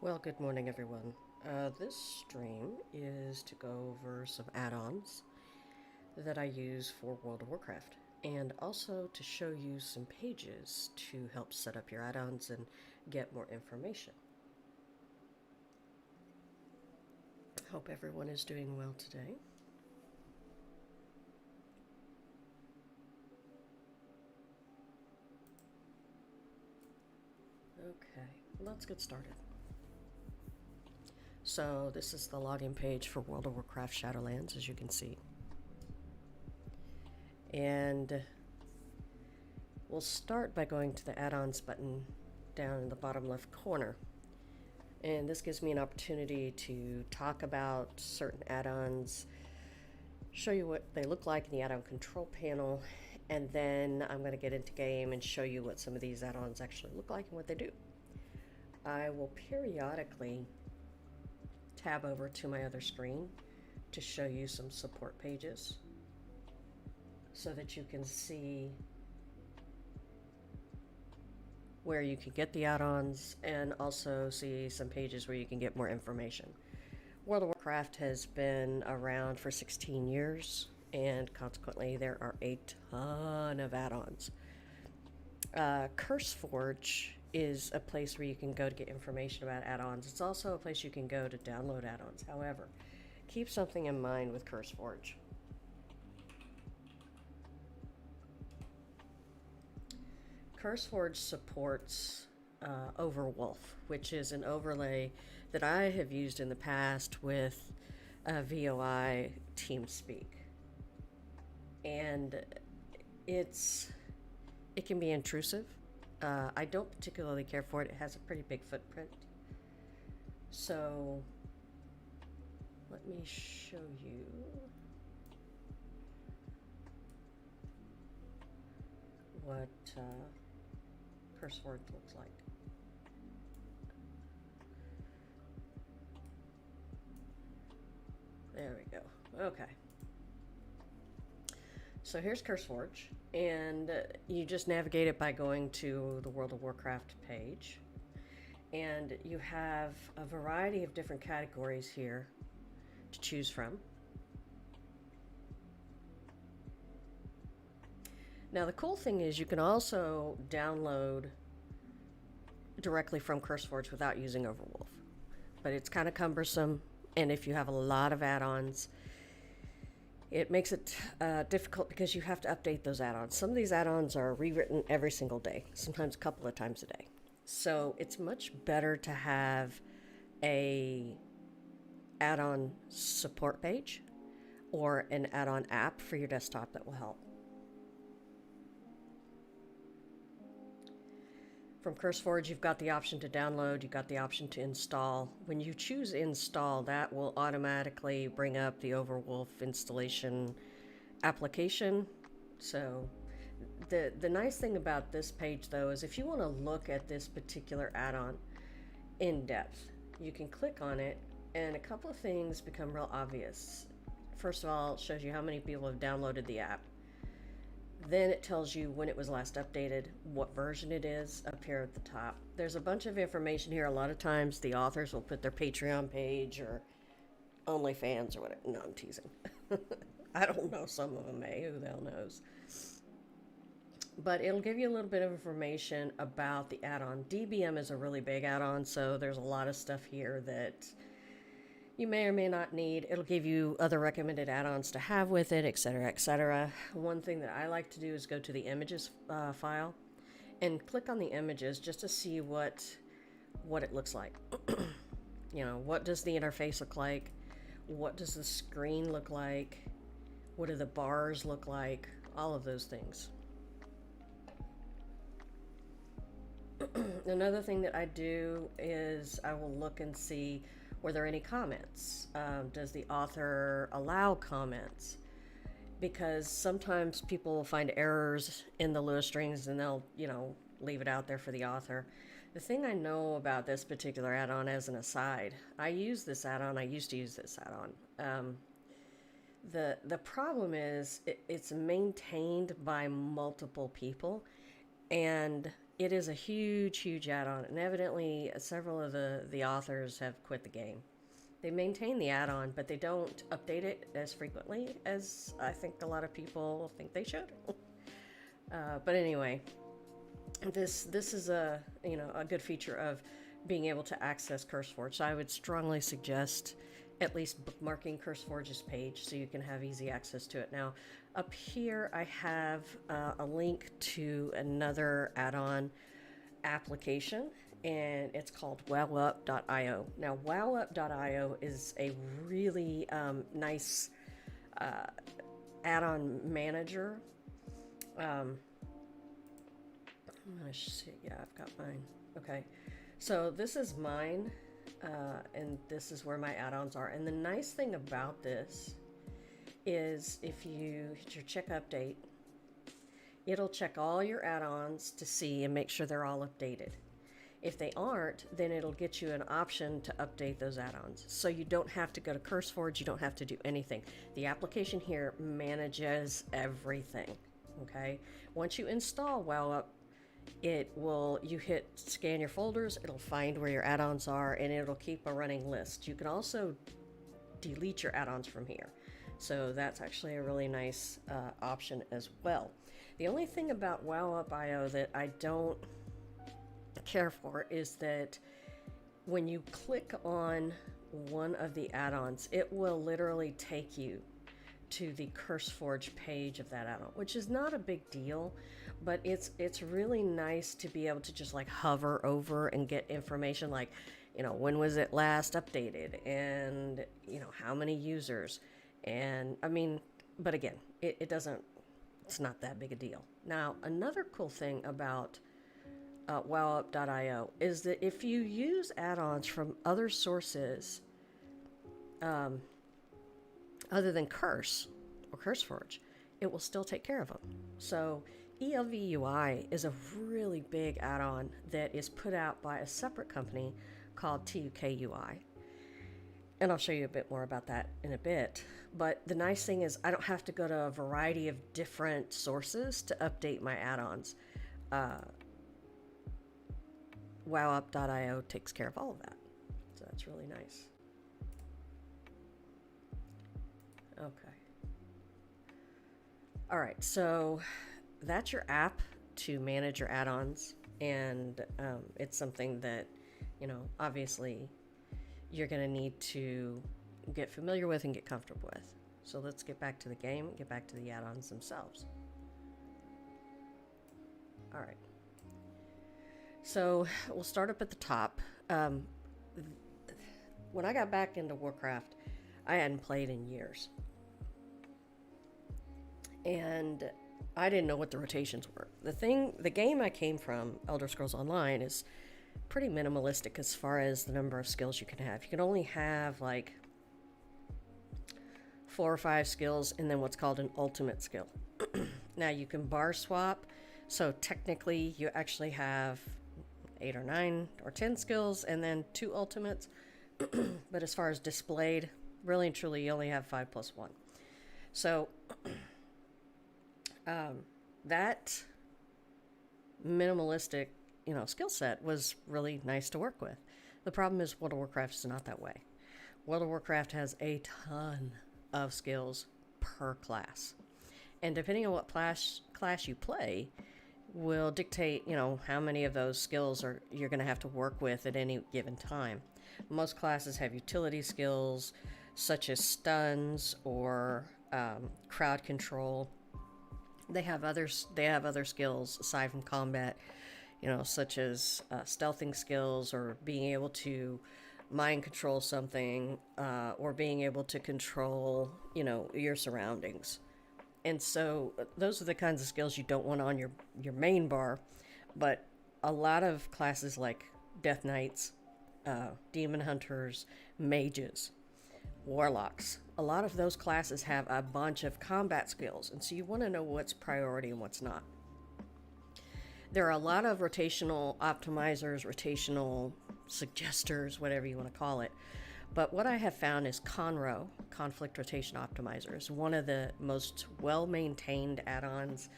Well, good morning, everyone. This stream is to go over some add-ons that I use for World of Warcraft, and also to show you some pages to help set up your add-ons and get more information. Hope everyone is doing well today. Okay, let's get started. So this is the login page for World of Warcraft Shadowlands, as you can see. And we'll start by going to the add-ons button down in the bottom left corner. And this gives me an opportunity to talk about certain add-ons, show you what they look like in the add-on control panel, and then I'm going to get into game and show you what some of these add-ons actually look like and what they do. I will periodically tab over to my other screen to show you some support pages so that you can see where you can get the add-ons and also see some pages where you can get more information. World of Warcraft has been around for 16 years, and consequently there are a ton of add-ons. CurseForge is a place where you can go to get information about add-ons. It's also a place you can go to download add-ons. However, keep something in mind with CurseForge. CurseForge supports Overwolf, which is an overlay that I have used in the past with VOI TeamSpeak. And it can be intrusive. I don't particularly care for it. It has a pretty big footprint. So let me show you what CurseForge looks like. There we go. Okay. So here's CurseForge, and you just navigate it by going to the World of Warcraft page. And you have a variety of different categories here to choose from. Now the cool thing is you can also download directly from CurseForge without using Overwolf. But it's kind of cumbersome, and if you have a lot of add-ons, it makes it difficult because you have to update those add-ons. Some of these add-ons are rewritten every single day, sometimes a couple of times a day. So it's much better to have a add-on support page or an add-on app for your desktop that will help. From CurseForge, you've got the option to download, you've got the option to install. When you choose install, that will automatically bring up the Overwolf installation application. So the nice thing about this page, though, is if you want to look at this particular add-on in depth, you can click on it and a couple of things become real obvious. First of all, it shows you how many people have downloaded the app. Then it tells you when it was last updated, what version it is up here at the top. There's a bunch of information here. A lot of times the authors will put their Patreon page or OnlyFans or whatever. No, I'm teasing. I don't know. Some of them may. Who the hell knows? But it'll give you a little bit of information about the add-on. DBM is a really big add-on, so there's a lot of stuff here that you may or may not need. It'll give you other recommended add-ons to have with it, etc., etc. One thing that I like to do is go to the images file and click on the images just to see what it looks like. You know, what does the interface look like? What does the screen look like? What do the bars look like? All of those things. Another thing that I do is I will look and see, were there any comments? Does the author allow comments? Because sometimes people will find errors in the Lewis strings and they'll, leave it out there for the author. The thing I know about this particular add-on, as an aside, I used to use this add-on. The problem is it's maintained by multiple people, and it is a huge, huge add-on, and evidently several of the authors have quit the game. They maintain the add-on, but they don't update it as frequently as I think a lot of people think they should. But anyway, this is a a good feature of being able to access CurseForge. So I would strongly suggest at least bookmarking CurseForge's page so you can have easy access to it. Now, up here I have a link to another add-on application, and it's called WoWup.io. Now, WoWup.io is a really nice add-on manager. I'm gonna see. Yeah, I've got mine. Okay, so this is mine, and this is where my add-ons are. And the nice thing about this is if you hit your check update, it'll check all your add-ons to see and make sure they're all updated. If they aren't, then it'll get you an option to update those add-ons. So you don't have to go to CurseForge, you don't have to do anything. The application here manages everything, okay? Once you install WoWup, you hit scan your folders, it'll find where your add-ons are, and it'll keep a running list. You can also delete your add-ons from here. So that's actually a really nice option as well. The only thing about WoWup.io that I don't care for is that when you click on one of the add-ons, it will literally take you to the CurseForge page of that add-on, which is not a big deal, but it's really nice to be able to just like hover over and get information like, when was it last updated, and how many users, and I mean, but again, it's not that big a deal. Now, another cool thing about WoWup.io is that if you use add-ons from other sources other than Curse or CurseForge, it will still take care of them. So ELVUI is a really big add-on that is put out by a separate company called TUKUI. And I'll show you a bit more about that in a bit. But the nice thing is I don't have to go to a variety of different sources to update my add-ons. WoWup.io takes care of all of that. So that's really nice. Okay. All right, so that's your app to manage your add-ons, and it's something that, obviously you're going to need to get familiar with and get comfortable with. So let's get back to the game, get back to the add-ons themselves. All right. So we'll start up at the top. When I got back into Warcraft, I hadn't played in years. And I didn't know what the rotations were. The game I came from, Elder Scrolls Online, is pretty minimalistic as far as the number of skills you can have. You can only have like 4 or 5 skills and then what's called an ultimate skill. Now you can bar swap, so technically you actually have 8 or 9 or 10 skills and then 2 ultimates. But as far as displayed, really and truly you only have 5 plus 1. So that minimalistic skill set was really nice to work with. The problem is World of Warcraft is not that way. World of Warcraft has a ton of skills per class, and depending on what class you play will dictate how many of those skills you're going to have to work with at any given time. Most classes have utility skills such as stuns or crowd control. They have other skills aside from combat, such as stealthing skills or being able to mind control something, or being able to control, your surroundings. And so those are the kinds of skills you don't want on your main bar. But a lot of classes like Death Knights, Demon Hunters, Mages, Warlocks, a lot of those classes have a bunch of combat skills, and so you want to know what's priority and what's not. There are a lot of rotational optimizers, rotational suggesters, whatever you want to call it. But what I have found is Conro, Conflict Rotation Optimizer, is one of the most well-maintained add-ons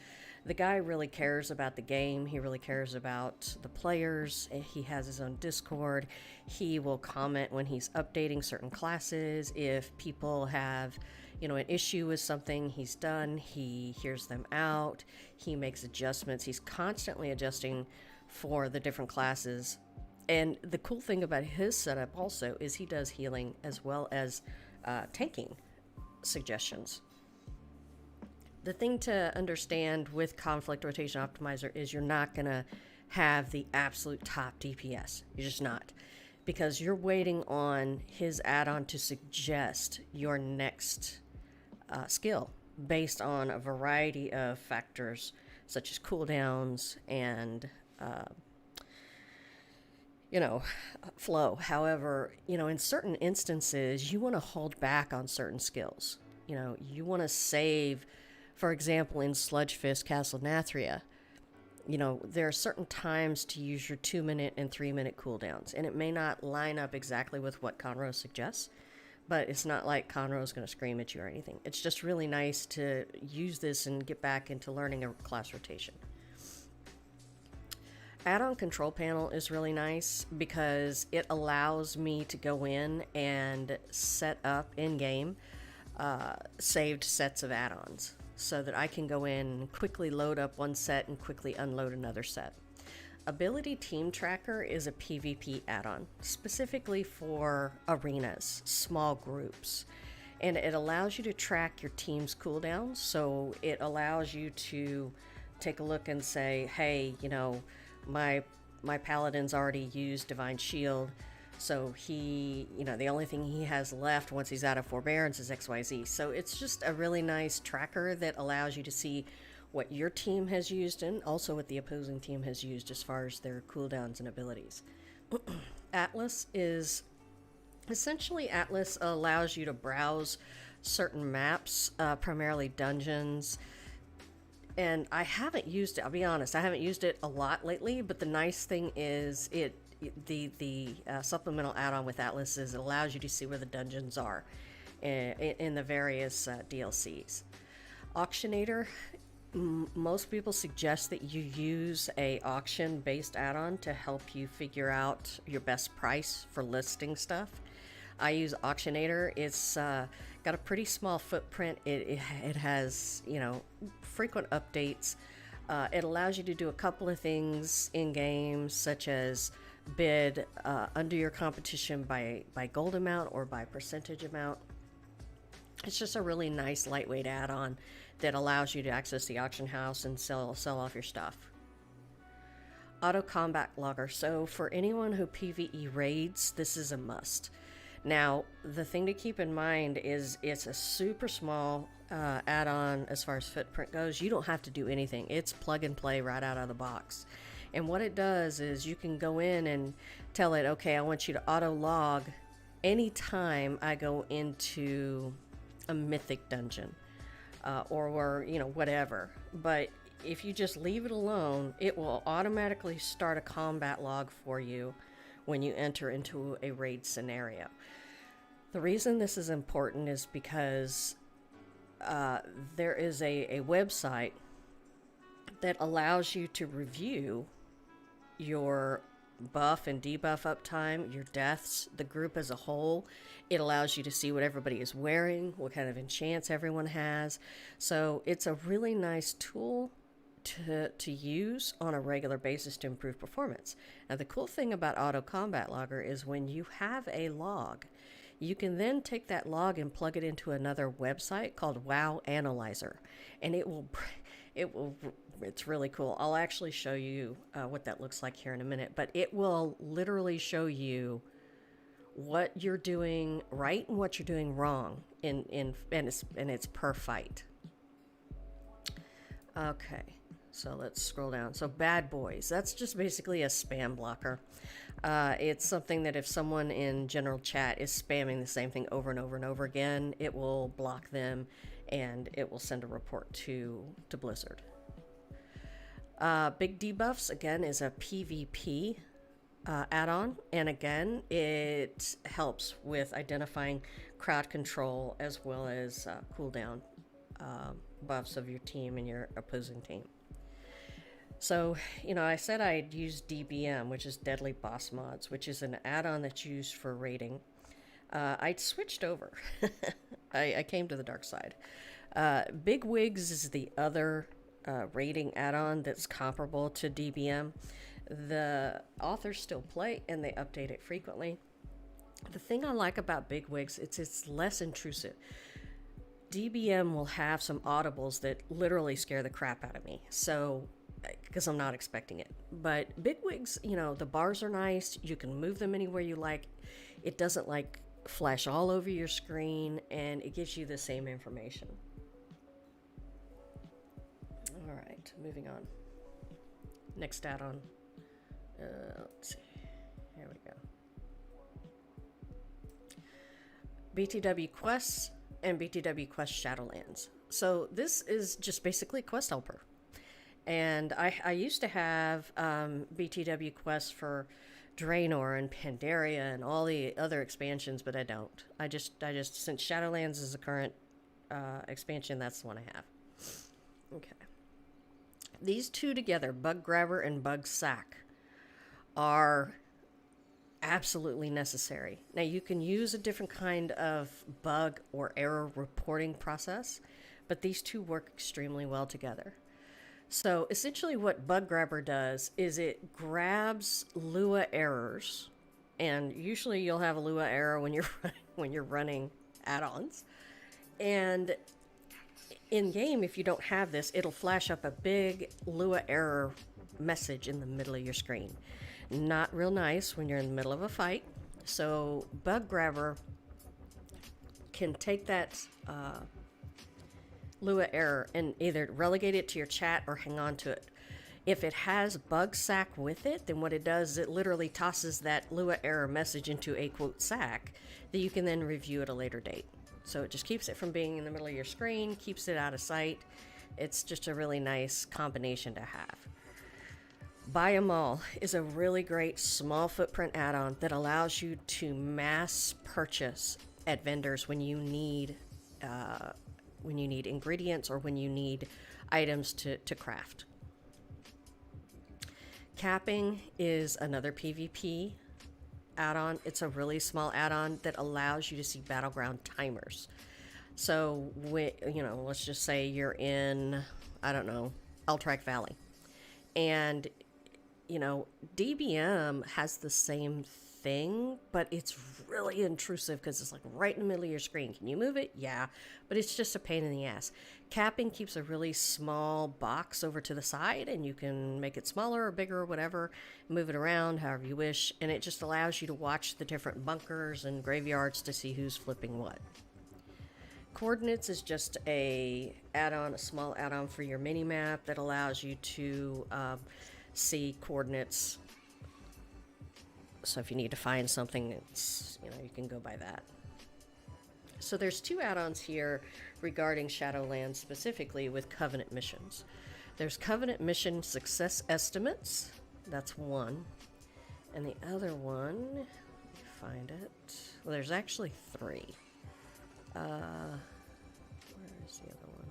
The guy really cares about the game. He really cares about the players. He has his own Discord. He will comment when he's updating certain classes. If people have, an issue with something he's done, he hears them out. He makes adjustments. He's constantly adjusting for the different classes. And the cool thing about his setup also is he does healing as well as tanking suggestions. The thing to understand with Conflict Rotation Optimizer is you're not going to have the absolute top DPS. You're just not. Because you're waiting on his add-on to suggest your next skill based on a variety of factors such as cooldowns and, flow. However, in certain instances, you want to hold back on certain skills. You want to save... For example, in Sludge Fist Castle Nathria, there are certain times to use your 2-minute and 3-minute cooldowns, and it may not line up exactly with what Conroe suggests, but it's not like Conroe's going to scream at you or anything. It's just really nice to use this and get back into learning a class rotation. Add-on control panel is really nice because it allows me to go in and set up in-game saved sets of add-ons, so that I can go in and quickly load up one set and quickly unload another set. Ability Team Tracker is a PvP add-on, specifically for arenas, small groups. And it allows you to track your team's cooldowns, so it allows you to take a look and say, hey, my paladin's already used Divine Shield, so he, the only thing he has left once he's out of forbearance is XYZ. So it's just a really nice tracker that allows you to see what your team has used and also what the opposing team has used as far as their cooldowns and abilities. Atlas allows you to browse certain maps, primarily dungeons. And I haven't used it, I'll be honest, I haven't used it a lot lately, but the nice thing is the supplemental add-on with Atlas is it allows you to see where the dungeons are in the various DLCs. Auctionator, most people suggest that you use a auction-based add-on to help you figure out your best price for listing stuff. I use Auctionator. It's got a pretty small footprint. It has, frequent updates. It allows you to do a couple of things in games, such as bid under your competition by gold amount or by percentage amount. It's just a really nice lightweight add-on that allows you to access the auction house and sell off your stuff. Auto combat logger. So for anyone who PvE raids, this is a must. Now, the thing to keep in mind is it's a super small add-on as far as footprint goes. You don't have to do anything. It's plug and play right out of the box. And what it does is you can go in and tell it, okay, I want you to auto log anytime I go into a mythic dungeon or whatever. But if you just leave it alone, it will automatically start a combat log for you when you enter into a raid scenario. The reason this is important is because there is a website that allows you to review your buff and debuff uptime, your deaths, the group as a whole. It allows you to see what everybody is wearing, what kind of enchants everyone has. So it's a really nice tool to use on a regular basis to improve performance. Now, the cool thing about Auto Combat Logger is when you have a log, you can then take that log and plug it into another website called WoW Analyzer, and it's really cool. I'll actually show you what that looks like here in a minute, but it will literally show you what you're doing right and what you're doing wrong and it's per fight. Okay, so let's scroll down. So Bad Boys, that's just basically a spam blocker. It's something that if someone in general chat is spamming the same thing over and over and over again, it will block them and it will send a report to Blizzard. Big Debuffs, again, is a PvP add-on, and again, it helps with identifying crowd control as well as cooldown buffs of your team and your opposing team. So, I said I'd use DBM, which is Deadly Boss Mods, which is an add-on that's used for raiding. I'd switched over. I came to the dark side. Big Wigs is the other rating add-on that's comparable to DBM. The authors still play and they update it frequently. The thing I like about Big Wigs, it's less intrusive. DBM will have some audibles that literally scare the crap out of me. So, because I'm not expecting it. But Big Wigs, the bars are nice. You can move them anywhere you like. It doesn't flash all over your screen, and it gives you the same information. All right, moving on. Next add-on. Let's see. Here we go. BTW Quests and BTW Quest Shadowlands. So this is just basically Quest Helper. And I used to have BTW Quests for Draenor and Pandaria and all the other expansions, but I don't. I just since Shadowlands is the current expansion, that's the one I have. Okay. These two together, Bug Grabber and Bug Sack, are absolutely necessary. Now, you can use a different kind of bug or error reporting process, but these two work extremely well together. So essentially what Bug Grabber does is it grabs Lua errors, and usually you'll have a Lua error when you're running add-ons. And in game, if you don't have this, it'll flash up a big Lua error message in the middle of your screen. Not real nice when you're in the middle of a fight. So Bug Grabber can take that Lua error and either relegate it to your chat or hang on to it. If it has Bug Sack with it, then what it does is it literally tosses that Lua error message into a quote sack that you can then review at a later date. So it just keeps it from being in the middle of your screen, keeps it out of sight. It's just a really nice combination to have. Buy 'em All is a really great small footprint add-on that allows you to mass purchase at vendors when you need ingredients or when you need items to craft. Capping is another PvP add-on. It's a really small add-on that allows you to see battleground timers. So, let's just say you're in, I don't know, Altrak Valley. And, DBM has the same thing, but it's really intrusive because it's right in the middle of your screen. Can you move it? Yeah, but it's just a pain in the ass. Capping keeps a really small box over to the side, and you can make it smaller or bigger or whatever, move it around however you wish, and it just allows you to watch the different bunkers and graveyards to see who's flipping what. Coordinates is just a small add-on for your mini-map that allows you to see coordinates. So if you need to find something, it's, you can go by that. So there's two add-ons here regarding Shadowlands specifically with Covenant missions. There's Covenant mission success estimates. That's one. And the other one, let me find it. Well, there's actually three. Where is the other one?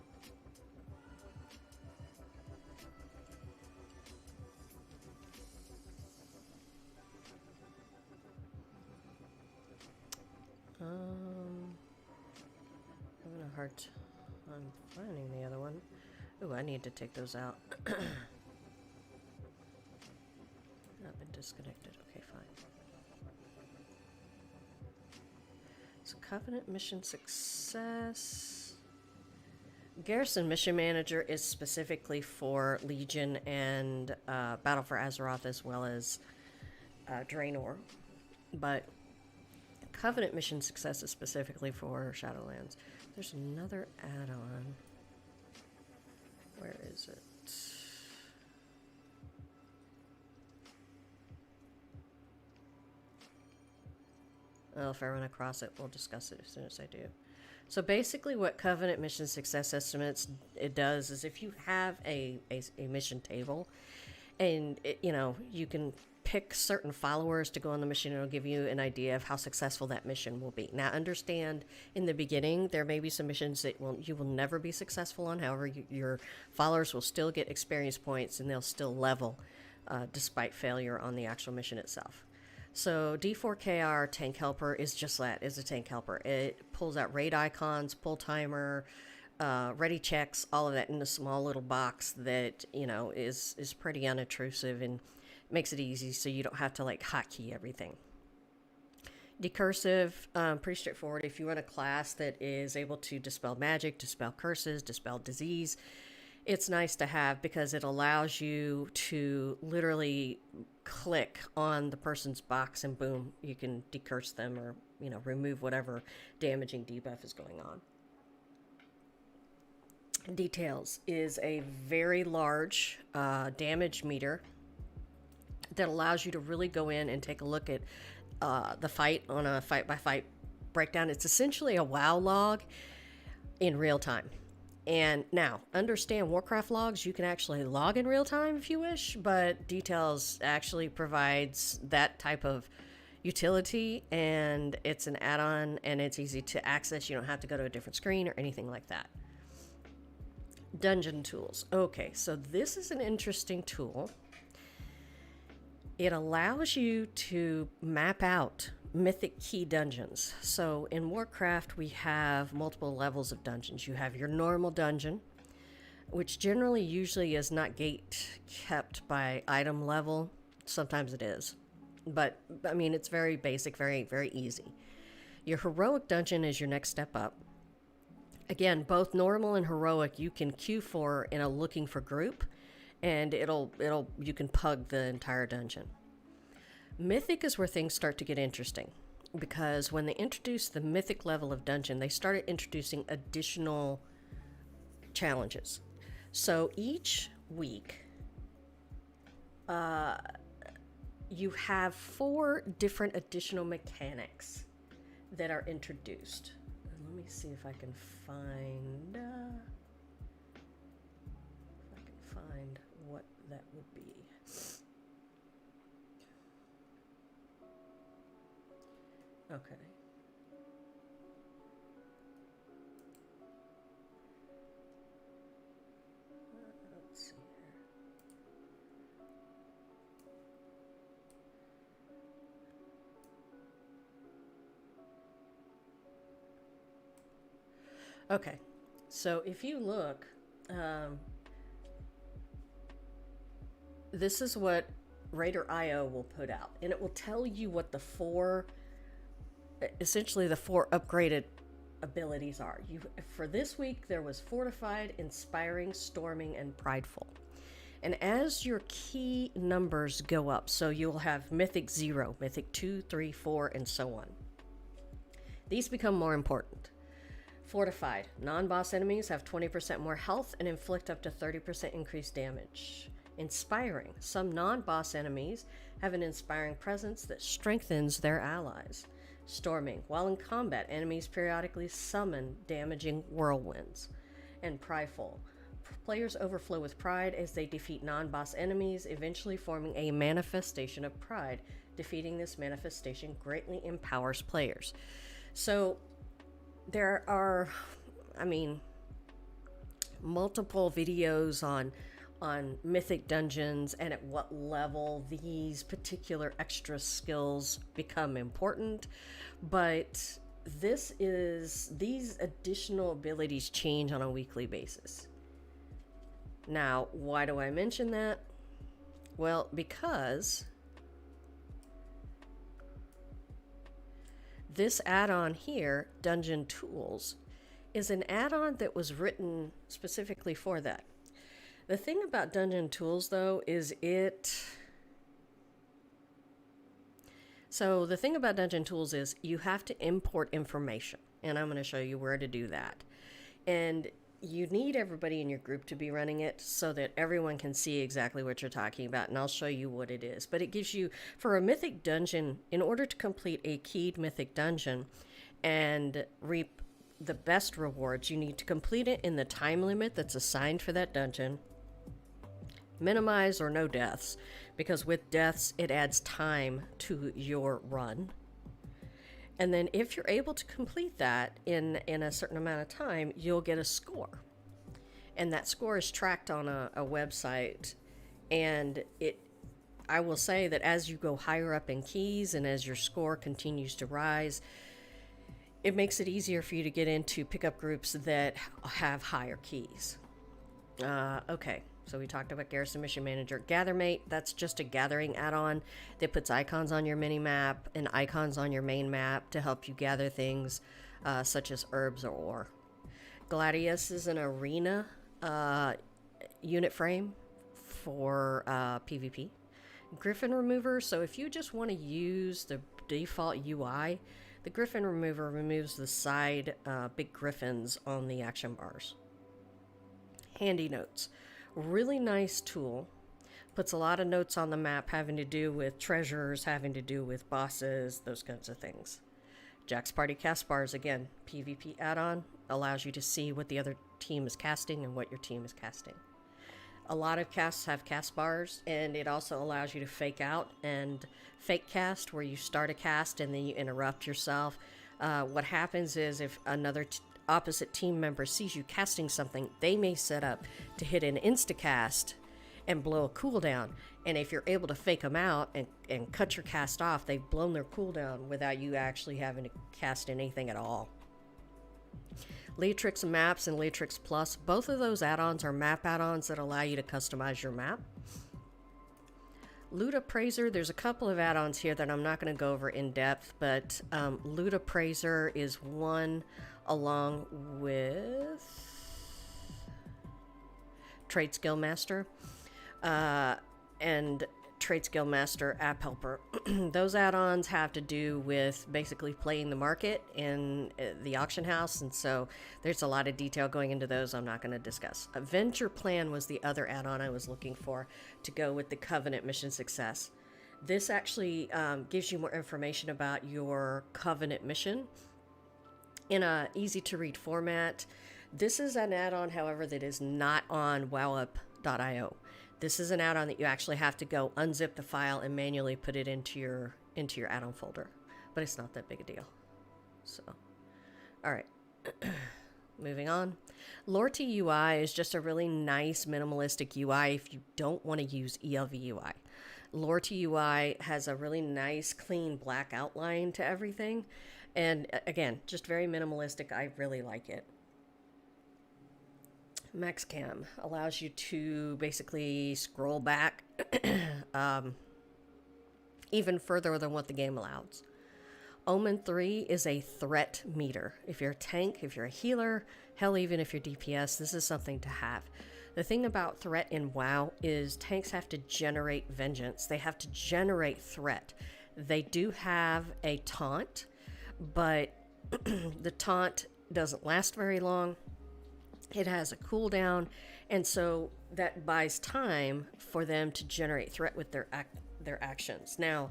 Having a hard time finding the other one. Ooh, I need to take those out. I've been disconnected. Okay, fine. So Covenant mission success. Garrison mission manager is specifically for Legion and Battle for Azeroth as well as Draenor, but Covenant mission success is specifically for Shadowlands. There's another add-on. Where is it? Well, if I run across it, we'll discuss it as soon as I do. So basically what Covenant mission success estimates it does is if you have a mission table and you can pick certain followers to go on the mission. It'll give you an idea of how successful that mission will be. Now, understand in the beginning, there may be some missions that you will never be successful on. However, your followers will still get experience points and they'll still level despite failure on the actual mission itself. So D4KR Tank Helper is just that, is a tank helper. It pulls out raid icons, pull timer, ready checks, all of that in a small little box that, you know, is pretty unobtrusive and makes it easy so you don't have to like hotkey everything. Decursive, pretty straightforward. If you run a class that is able to dispel magic, dispel curses, dispel disease, it's nice to have because it allows you to literally click on the person's box and boom, you can decurse them or, you know, remove whatever damaging debuff is going on. Details is a very large damage meter that allows you to really go in and take a look at the fight on a fight-by-fight breakdown. It's essentially a WoW log in real time. And now, understand Warcraft logs, you can actually log in real time if you wish, but Details actually provides that type of utility, and it's an add-on, and it's easy to access. You don't have to go to a different screen or anything like that. Dungeon tools. Okay, so this is an interesting tool. It allows you to map out mythic key dungeons. So in Warcraft, we have multiple levels of dungeons. You have your normal dungeon, which generally usually is not gate kept by item level. Sometimes it is. But, I mean, it's very basic, very, very easy. Your heroic dungeon is your next step up. Again, both normal and heroic you can queue for in a looking for group, and you can pug the entire dungeon. Mythic is where things start to get interesting, because when they introduced the mythic level of dungeon, they started introducing additional challenges. So each week, you have 4 different additional mechanics that are introduced. Let me see if I can find what that would be. Okay. Let's see here. Okay, so if you look, this is what Raider.io will put out, and it will tell you what the 4 upgraded abilities are. For this week, there was Fortified, Inspiring, Storming, and Prideful. And as your key numbers go up, so you'll have Mythic 0, Mythic 2, 3, 4, and so on. These become more important. Fortified. Non-boss enemies have 20% more health and inflict up to 30% increased damage. Inspiring. Some non-boss enemies have an inspiring presence that strengthens their allies. Storming. While in combat, enemies periodically summon damaging whirlwinds. And Prideful. Players overflow with pride as they defeat non-boss enemies, eventually forming a manifestation of pride. Defeating this manifestation greatly empowers players. So there are, multiple videos on mythic dungeons and at what level these particular extra skills become important, but these additional abilities change on a weekly basis. Now, why do I mention that? Well, because this add-on here, Dungeon Tools, is an add-on that was written specifically for that. The thing about Dungeon Tools, though, is So the thing about Dungeon Tools is you have to import information, and I'm going to show you where to do that. And you need everybody in your group to be running it so that everyone can see exactly what you're talking about, and I'll show you what it is. But it gives you, for a mythic dungeon, in order to complete a keyed mythic dungeon and reap the best rewards, you need to complete it in the time limit that's assigned for that dungeon, Minimize or no deaths, because with deaths, it adds time to your run. And then if you're able to complete that in a certain amount of time, you'll get a score. And that score is tracked on a website. And I will say that as you go higher up in keys and as your score continues to rise, it makes it easier for you to get into pickup groups that have higher keys. Okay, so we talked about Garrison Mission Manager. Gathermate, that's just a gathering add-on that puts icons on your mini-map and icons on your main map to help you gather things such as herbs or ore. Gladius is an arena unit frame for PvP. Griffin Remover, so if you just want to use the default UI, the Griffin Remover removes the side big griffins on the action bars. Handy Notes, really nice tool. Puts a lot of notes on the map having to do with treasures, having to do with bosses, those kinds of things. Jack's Party Cast Bars, again, PvP add-on, allows you to see what the other team is casting and what your team is casting. A lot of casts have cast bars, and it also allows you to fake out and fake cast, where you start a cast and then you interrupt yourself. What happens is if another opposite team member sees you casting something, they may set up to hit an insta-cast and blow a cooldown. And if you're able to fake them out and cut your cast off, they've blown their cooldown without you actually having to cast anything at all. Leatrix Maps and Leatrix Plus, both of those add-ons are map add-ons that allow you to customize your map. Loot Appraiser, there's a couple of add-ons here that I'm not going to go over in depth, but Loot Appraiser is one along with Trade Skill Master and Trade Skill Master App Helper. Those add-ons have to do with basically playing the market in the auction house, and so there's a lot of detail going into those I'm not going to discuss. Venture Plan was the other add-on I was looking for to go with the Covenant mission success. This actually gives you more information about your Covenant mission in a easy-to-read format. This is an add-on, however, that is not on wowup.io. This is an add-on that you actually have to go unzip the file and manually put it into your add-on folder. But it's not that big a deal. So, all right. Moving on. Lorty UI is just a really nice minimalistic UI if you don't want to use ELV UI. Lorty UI has a really nice, clean black outline to everything. And again, just very minimalistic. I really like it. MaxCam allows you to basically scroll back even further than what the game allows. Omen 3 is a threat meter. If you're a tank, if you're a healer, hell, even if you're DPS, this is something to have. The thing about threat in WoW is tanks have to generate vengeance. They have to generate threat. They do have a taunt, but the taunt doesn't last very long. It has a cooldown, and so that buys time for them to generate threat with their actions. Now,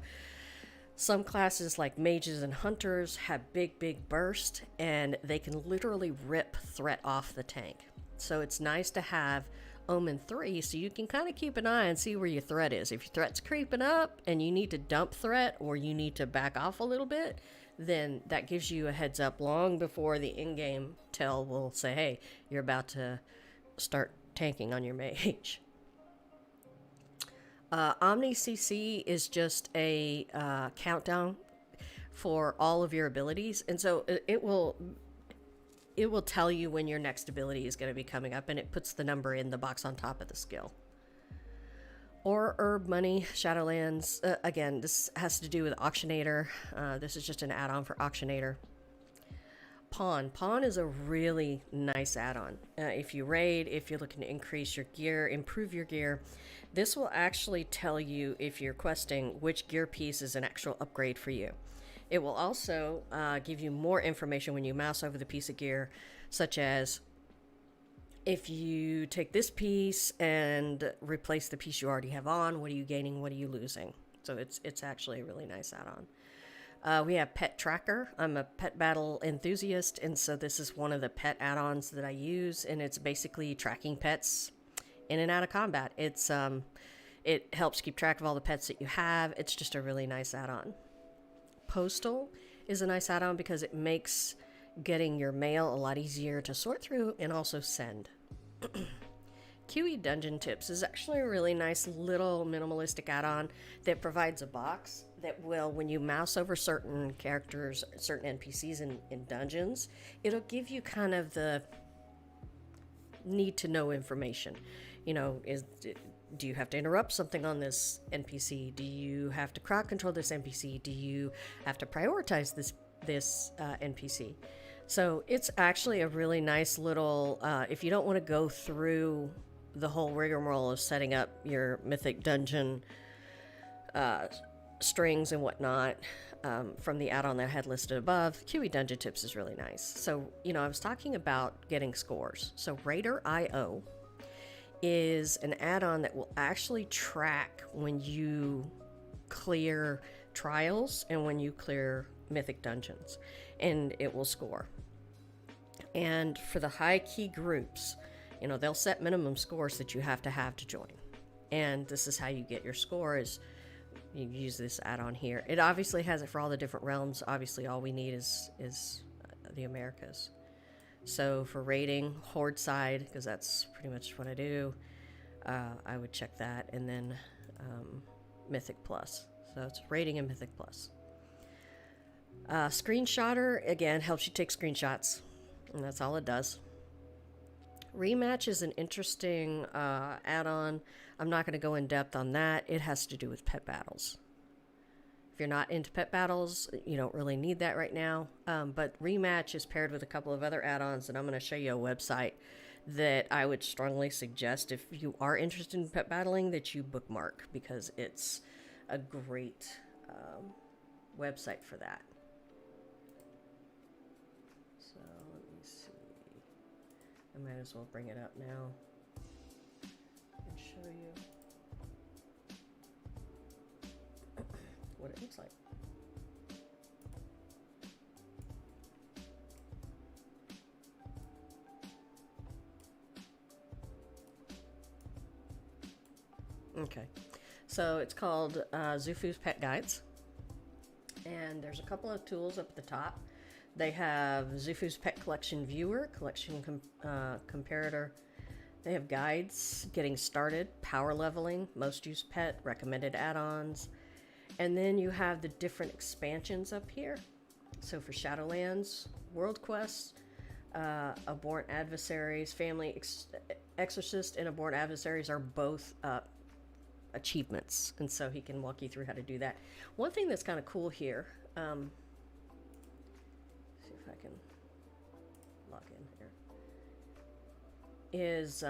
some classes like mages and hunters have big burst, and they can literally rip threat off the tank. So it's nice to have Omen 3 so you can kind of keep an eye and see where your threat is. If your threat's creeping up and you need to dump threat or you need to back off a little bit, then that gives you a heads up long before the in-game tell will say, hey, you're about to start tanking on your mage. Omni CC is just a countdown for all of your abilities, and so it will tell you when your next ability is going to be coming up, and it puts the number in the box on top of the skill. Or Herb Money, Shadowlands. Again, this has to do with Auctionator. This is just an add-on for Auctionator. Pawn. Pawn is a really nice add-on. If you raid, if you're looking to increase your gear, improve your gear, this will actually tell you, if you're questing, which gear piece is an actual upgrade for you. It will also give you more information when you mouse over the piece of gear, such as if you take this piece and replace the piece you already have on, what are you gaining, what are you losing? So it's actually a really nice add-on. We have Pet Tracker. I'm a pet battle enthusiast, and so this is one of the pet add-ons that I use, and it's basically tracking pets in and out of combat. It helps keep track of all the pets that you have. It's just a really nice add-on. Postal is a nice add-on because it makes getting your mail a lot easier to sort through and also send. QE Dungeon Tips is actually a really nice little minimalistic add-on that provides a box that will, when you mouse over certain characters, certain NPCs in dungeons, it'll give you kind of the need to know information. You know, do you have to interrupt something on this NPC? Do you have to crowd control this NPC? Do you have to prioritize this NPC? So it's actually a really nice little, if you don't want to go through the whole rigmarole of setting up your mythic dungeon strings and whatnot from the add-on that I had listed above, QE Dungeon Tips is really nice. So, you know, I was talking about getting scores. So Raider.io is an add-on that will actually track when you clear trials and when you clear mythic dungeons, and it will score. And for the high key groups, you know, they'll set minimum scores that you have to join. And this is how you get your score, is you use this add-on here. It obviously has it for all the different realms. Obviously, all we need is the Americas. So for rating, Horde side, because that's pretty much what I do, I would check that. And then Mythic Plus. So it's rating and Mythic Plus. Screenshotter, again, helps you take screenshots. And that's all it does. Rematch is an interesting add-on. I'm not going to go in depth on that. It has to do with pet battles. If you're not into pet battles, you don't really need that right now. But Rematch is paired with a couple of other add-ons, and I'm going to show you a website that I would strongly suggest if you are interested in pet battling that you bookmark, because it's a great website for that. So let me see. I might as well bring it up now and show you what it looks like. Okay, so it's called Zufu's Pet Guides, and there's a couple of tools up at the top. They have Zufu's Pet Collection Viewer, Collection Comparator. They have guides, getting started, power leveling, most used pet, recommended add-ons. And then you have the different expansions up here. So for Shadowlands, World Quest, Abhorrent Adversaries, Family Exorcist, and Abhorrent Adversaries are both achievements. And so he can walk you through how to do that. One thing that's kind of cool here, see if I can log in here, is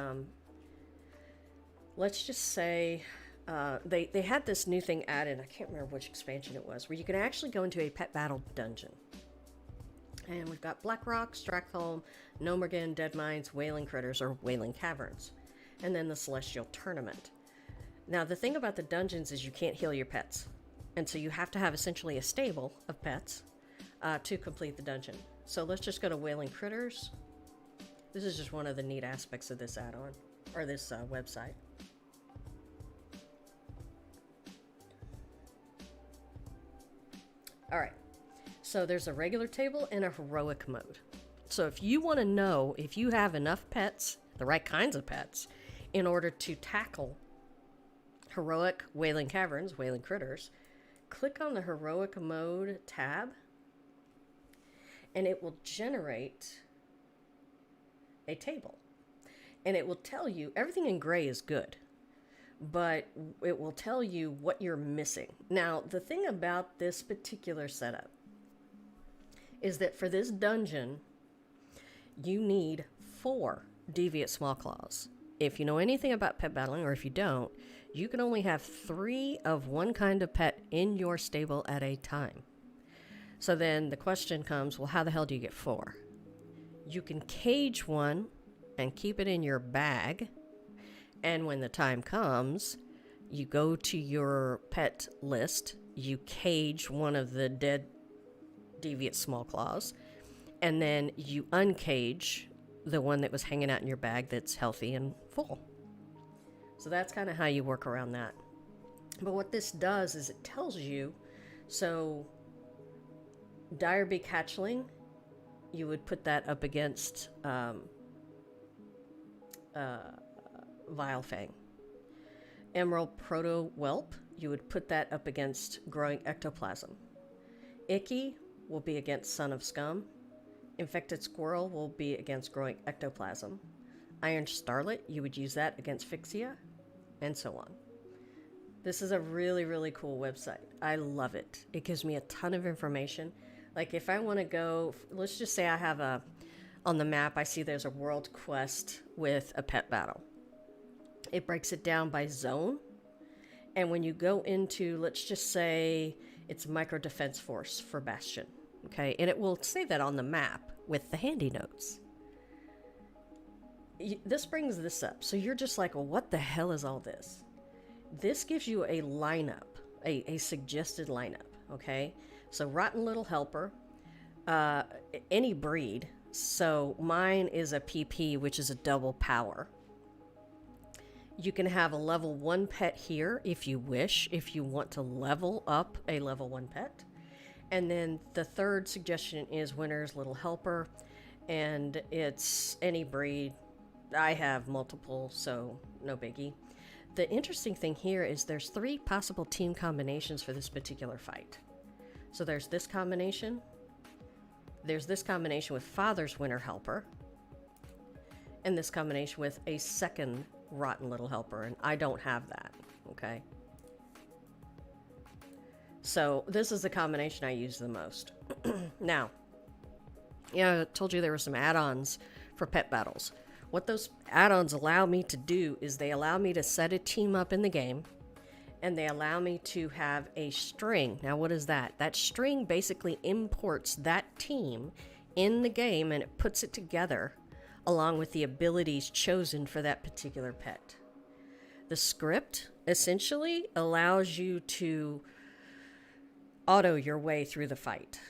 let's just say they had this new thing added. I can't remember which expansion it was, where you can actually go into a pet battle dungeon. And we've got Blackrock, Strackholm, Gnomergan, Dead Mines, Wailing Critters, or Wailing Caverns, and then the Celestial Tournament. Now, the thing about the dungeons is you can't heal your pets, and so you have to have essentially a stable of pets to complete the dungeon. So let's just go to Wailing Critters. This is just one of the neat aspects of this add-on, or this website. All right, so there's a regular table and a heroic mode. So if you want to know if you have enough pets, the right kinds of pets, in order to tackle heroic Wailing Caverns, Wailing Critters, click on the heroic mode tab, and it will generate a table. And it will tell you, everything in gray is good, but it will tell you what you're missing. Now, the thing about this particular setup is that for this dungeon, you need 4 Deviant Small Claws. If you know anything about pet battling, or if you don't, you can only have 3 of one kind of pet in your stable at a time. So then the question comes, well, how the hell do you get 4? You can cage one and keep it in your bag, and when the time comes, you go to your pet list, you cage one of the dead Deviant Small Claws, and then you uncage the one that was hanging out in your bag that's healthy and full. So that's kind of how you work around that. But what this does is it tells you, so Direbeak Hatchling, you would put that up against Vilefang. Emerald Proto Whelp, you would put that up against Growing Ectoplasm. Icky will be against Son of Scum. Infected Squirrel will be against Growing Ectoplasm. Iron Starlet, you would use that against Fixia, and so on. This is a really, really cool website. I love it. It gives me a ton of information. Like if I want to go, let's just say I have on the map, I see there's a world quest with a pet battle. It breaks it down by zone. And when you go into, let's just say it's Micro Defense Force for Bastion. Okay, and it will say that on the map with the handy notes. This brings this up. So you're just like, well, what the hell is all this? This gives you a lineup, a suggested lineup, okay? So Rotten Little Helper, any breed. So mine is a PP, which is a double power. You can have a level 1 pet here if you wish, if you want to level up a level 1 pet. And then the third suggestion is Winter's Little Helper, and it's any breed. I have multiple, so no biggie. The interesting thing here is there's 3 possible team combinations for this particular fight. So there's this combination. There's this combination with Father's Winter Helper. And this combination with a second Rotten Little Helper, and I don't have that, okay? So this is the combination I use the most. Now, I told you there were some add-ons for pet battles. What those add-ons allow me to do is they allow me to set a team up in the game, and they allow me to have a string. Now, what is that? That string basically imports that team in the game, and it puts it together along with the abilities chosen for that particular pet. The script essentially allows you to auto your way through the fight.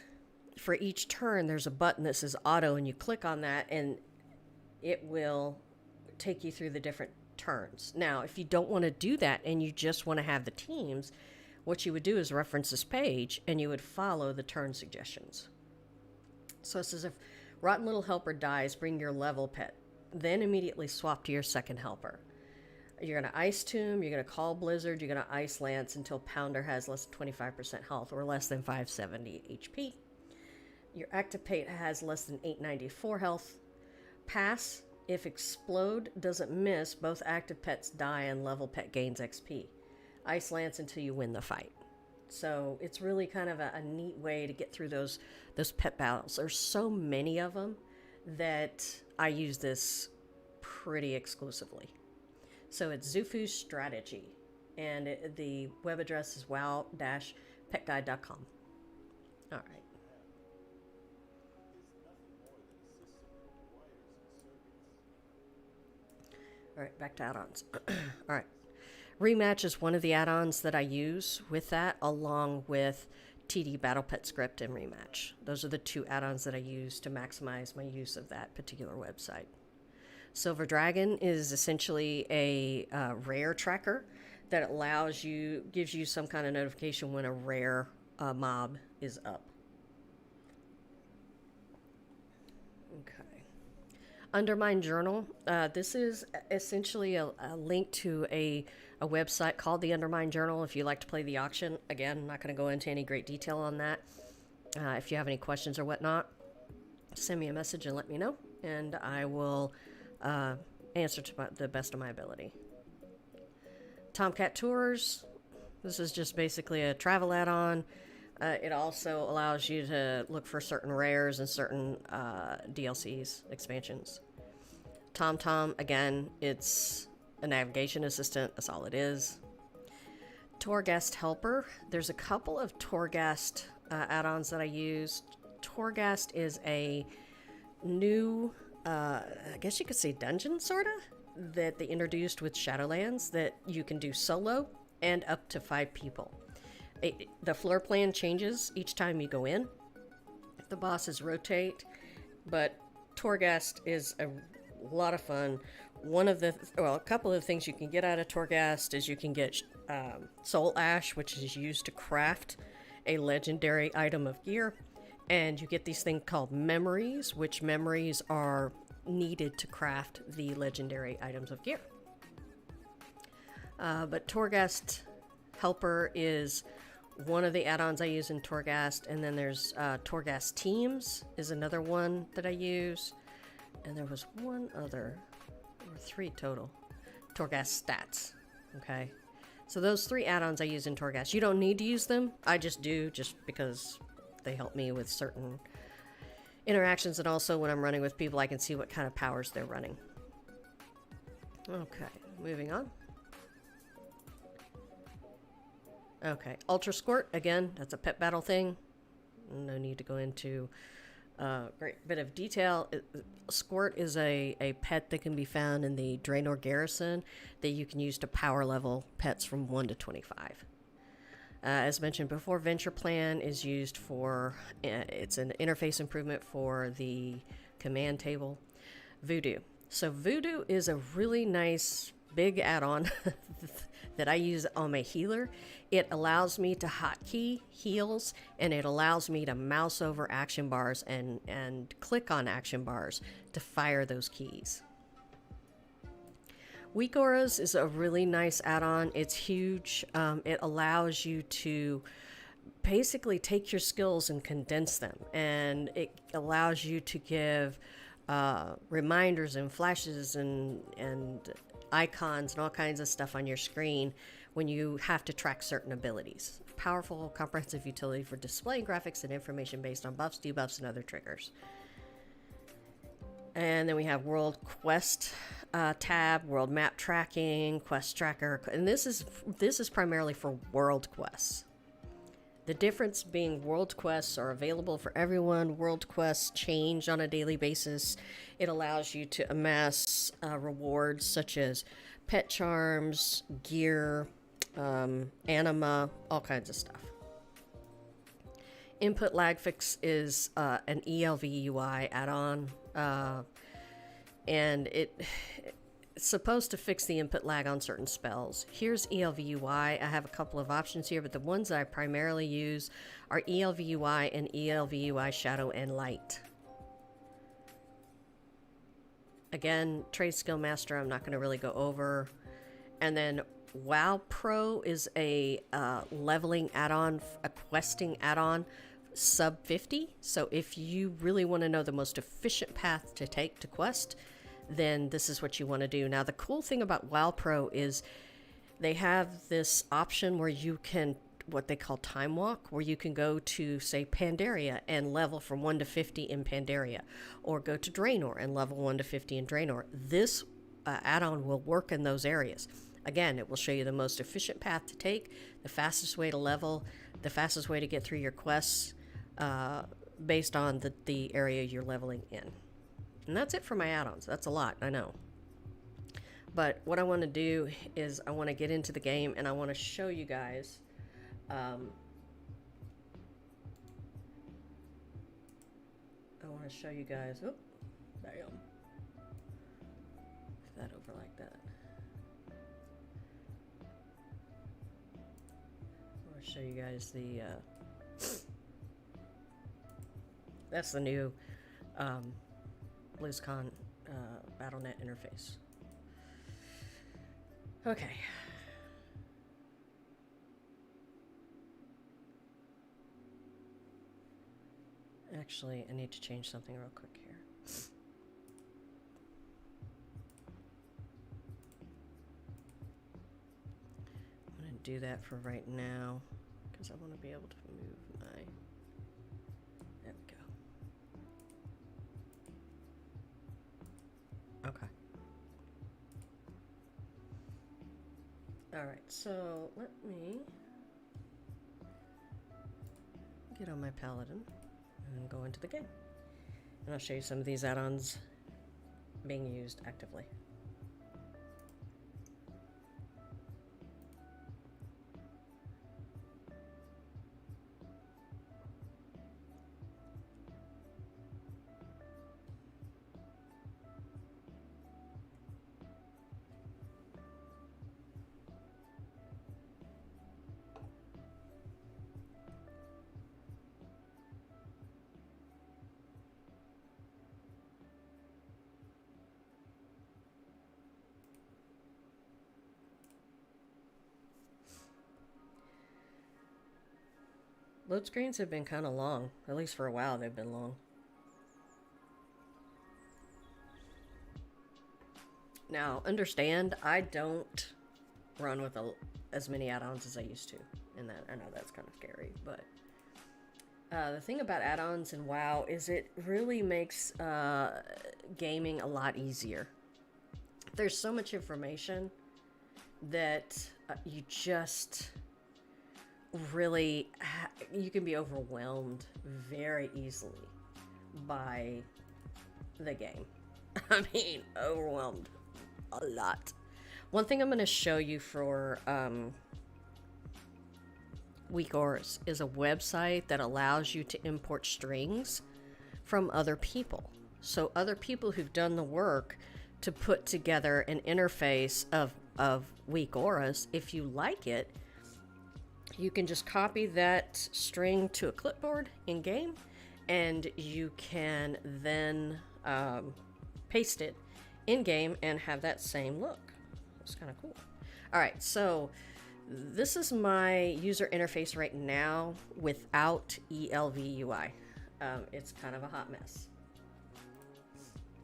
For each turn, there's a button that says auto, and you click on that, and it will take you through the different turns. Now, if you don't want to do that and you just want to have the teams, what you would do is reference this page and you would follow the turn suggestions. So it says if Rotten Little Helper dies, bring your level pet. Then immediately swap to your second helper. You're going to Ice Tomb, you're going to Call Blizzard, you're going to Ice Lance until Pounder has less than 25% health or less than 570 HP. Your Activate has less than 894 health. Pass, if Explode doesn't miss, both active pets die and level pet gains XP. Ice Lance until you win the fight. So it's really kind of a neat way to get through those pet battles. There's so many of them that I use this pretty exclusively. So it's Zufu's Strategy, and the web address is wow-petguide.com. All right. All right, back to add-ons. All right. Rematch is one of the add-ons that I use with that, along with TD Battle Pet Script and Rematch. Those are the 2 add-ons that I use to maximize my use of that particular website. Silver Dragon is essentially a rare tracker that gives you some kind of notification when a rare mob is up. Okay. Undermine Journal. This is essentially a link to a website called the Undermine Journal if you like to play the auction. Again, I'm not going to go into any great detail on that. If you have any questions or whatnot, send me a message and let me know, and I will answer to the best of my ability. Tomcat Tours. This is just basically a travel add-on. It also allows you to look for certain rares and certain DLCs, expansions. TomTom, again, it's a navigation assistant. That's all it is. Torghast Helper. There's a couple of Torghast add-ons that I use. Torghast is a new, I guess you could say dungeon, sorta, that they introduced with Shadowlands that you can do solo and up to 5 people. The floor plan changes each time you go in. The bosses rotate, but Torghast is a lot of fun a couple of things you can get out of Torghast is you can get Soul Ash, which is used to craft a legendary item of gear, and you get these things called memories, which memories are needed to craft the legendary items of gear. But Torghast Helper is one of the add-ons I use in Torghast, and then there's Torghast Teams is another one that I use, and there was one other, or 3 total, Torghast Stats. Okay, so those 3 add-ons I use in Torghast. You don't need to use them. I just do, just because they help me with certain interactions, and also when I'm running with people, I can see what kind of powers they're running. Okay, moving on. Okay, Ultra Squirt, again, that's a pet battle thing. No need to go into a great bit of detail. Squirt is a pet that can be found in the Draenor Garrison that you can use to power level pets from 1 to 25. As mentioned before, Venture Plan is used for, it's an interface improvement for the command table. Voodoo. So Voodoo is a really nice big add-on that I use on my healer. It allows me to hotkey heals, and it allows me to mouse over action bars and click on action bars to fire those keys. Weak Auras is a really nice add-on. It's huge. It allows you to basically take your skills and condense them, and it allows you to give reminders and flashes and icons and all kinds of stuff on your screen when you have to track certain abilities. Powerful, comprehensive utility for displaying graphics and information based on buffs, debuffs, and other triggers. And then we have World Quest tab, World Map Tracking, Quest Tracker, and this is primarily for World Quests. The difference being World Quests are available for everyone. World Quests change on a daily basis. It allows you to amass rewards such as pet charms, gear, anima, all kinds of stuff. Input lag fix is an ELV-UI add-on, and it's supposed to fix the input lag on certain spells. Here's ELV-UI. I have a couple of options here, but the ones that I primarily use are ELV-UI and ELV-UI Shadow and Light. Again, Trade Skill Master I'm not going to really go over. And then WoW Pro is a leveling add-on, a questing add-on, sub 50. So if you really want to know the most efficient path to take to quest, then this is what you want to do. Now, the cool thing about WoW Pro is they have this option where you can, what they call time walk, where you can go to, say, Pandaria and level from 1 to 50 in Pandaria, or go to Draenor and level 1 to 50 in Draenor. This add-on will work in those areas. Again, it will show you the most efficient path to take, the fastest way to level, the fastest way to get through your quests, based on the area you're leveling in. And that's it for my add-ons. That's a lot, I know. But what I want to do is I want to get into the game, and I want to show you guys I want to show you guys, oh, there you go. Move that over like that. I want to show you guys the that's the new BlizzCon BattleNet interface. Okay. Actually, I need to change something real quick here. I'm going to do that for right now because I want to be able to move my... There we go. Okay. Alright, so let me get on my Paladin and go into the game. And I'll show you some of these add-ons being used actively. Load screens have been kind of long. At least for a while they've been long. Now, understand, I don't run with as many add-ons as I used to. And that, I know that's kind of scary, but the thing about add-ons in WoW is it really makes gaming a lot easier. There's so much information that you just really you can be overwhelmed very easily by the game. I mean, overwhelmed a lot. One thing I'm going to show you for Weak Auras is a website that allows you to import strings from other people. So other people who've done the work to put together an interface of Weak Auras, if you like it, you can just copy that string to a clipboard in game, and you can then paste it in game and have that same look. It's kind of cool. All right, so this is my user interface right now without ELVUI. It's kind of a hot mess.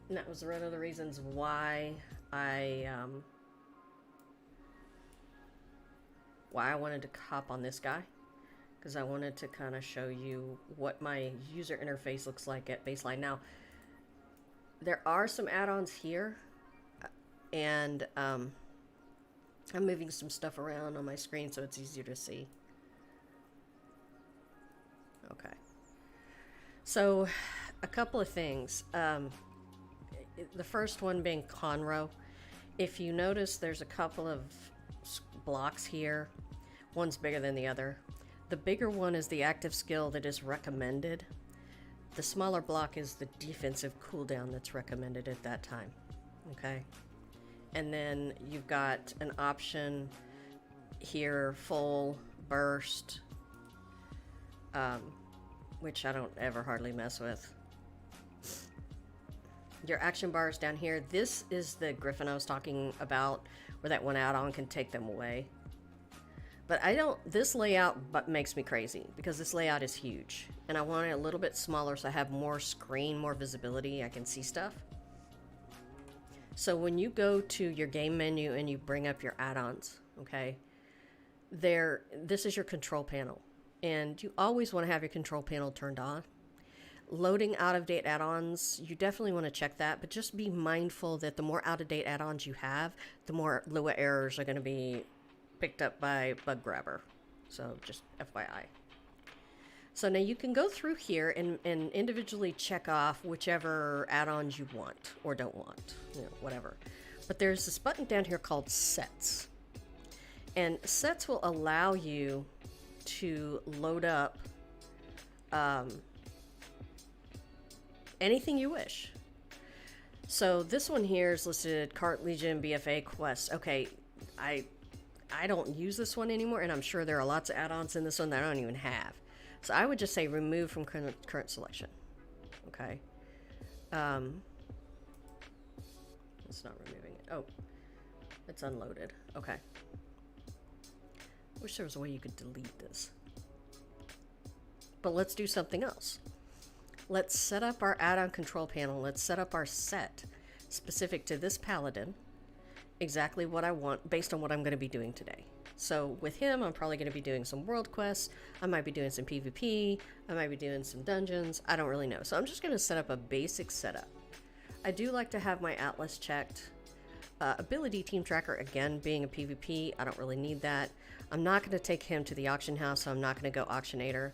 And that was one of the reasons why I wanted to hop on this guy, because I wanted to kind of show you what my user interface looks like at baseline. Now, there are some add-ons here, and I'm moving some stuff around on my screen so it's easier to see. Okay. So, a couple of things. The first one being Conroe. If you notice, there's a couple of blocks here. One's bigger than the other. The bigger one is the active skill that is recommended. The smaller block is the defensive cooldown that's recommended at that time. Okay? And then you've got an option here, full, burst, which I don't ever hardly mess with. Your action bars down here. This is the Griffin I was talking about, where that one add-on can take them away. But this layout makes me crazy, because this layout is huge. And I want it a little bit smaller so I have more screen, more visibility, I can see stuff. So when you go to your game menu and you bring up your add-ons, okay, this is your control panel. And you always want to have your control panel turned on. Loading out-of-date add-ons, you definitely want to check that, but just be mindful that the more out-of-date add-ons you have, the more Lua errors are going to be picked up by Bug Grabber. So just FYI. So now you can go through here and individually check off whichever add-ons you want or don't want, whatever. But there's this button down here called Sets. And Sets will allow you to load up anything you wish. So this one here is listed Cart Legion BFA Quest. Okay, I don't use this one anymore, and I'm sure there are lots of add-ons in this one that I don't even have. So I would just say remove from current selection. Okay. It's not removing it. Oh, it's unloaded. Okay. Wish there was a way you could delete this. But let's do something else. Let's set up our add-on control panel. Let's set up our set specific to this paladin. Exactly what I want based on what I'm going to be doing today. So with him, I'm probably going to be doing some world quests. I might be doing some PvP. I might be doing some dungeons. I don't really know. So I'm just going to set up a basic setup. I do like to have my atlas checked. Ability team tracker, again, being a PvP, I don't really need that. I'm not going to take him to the auction house, so I'm not going to go auctionator.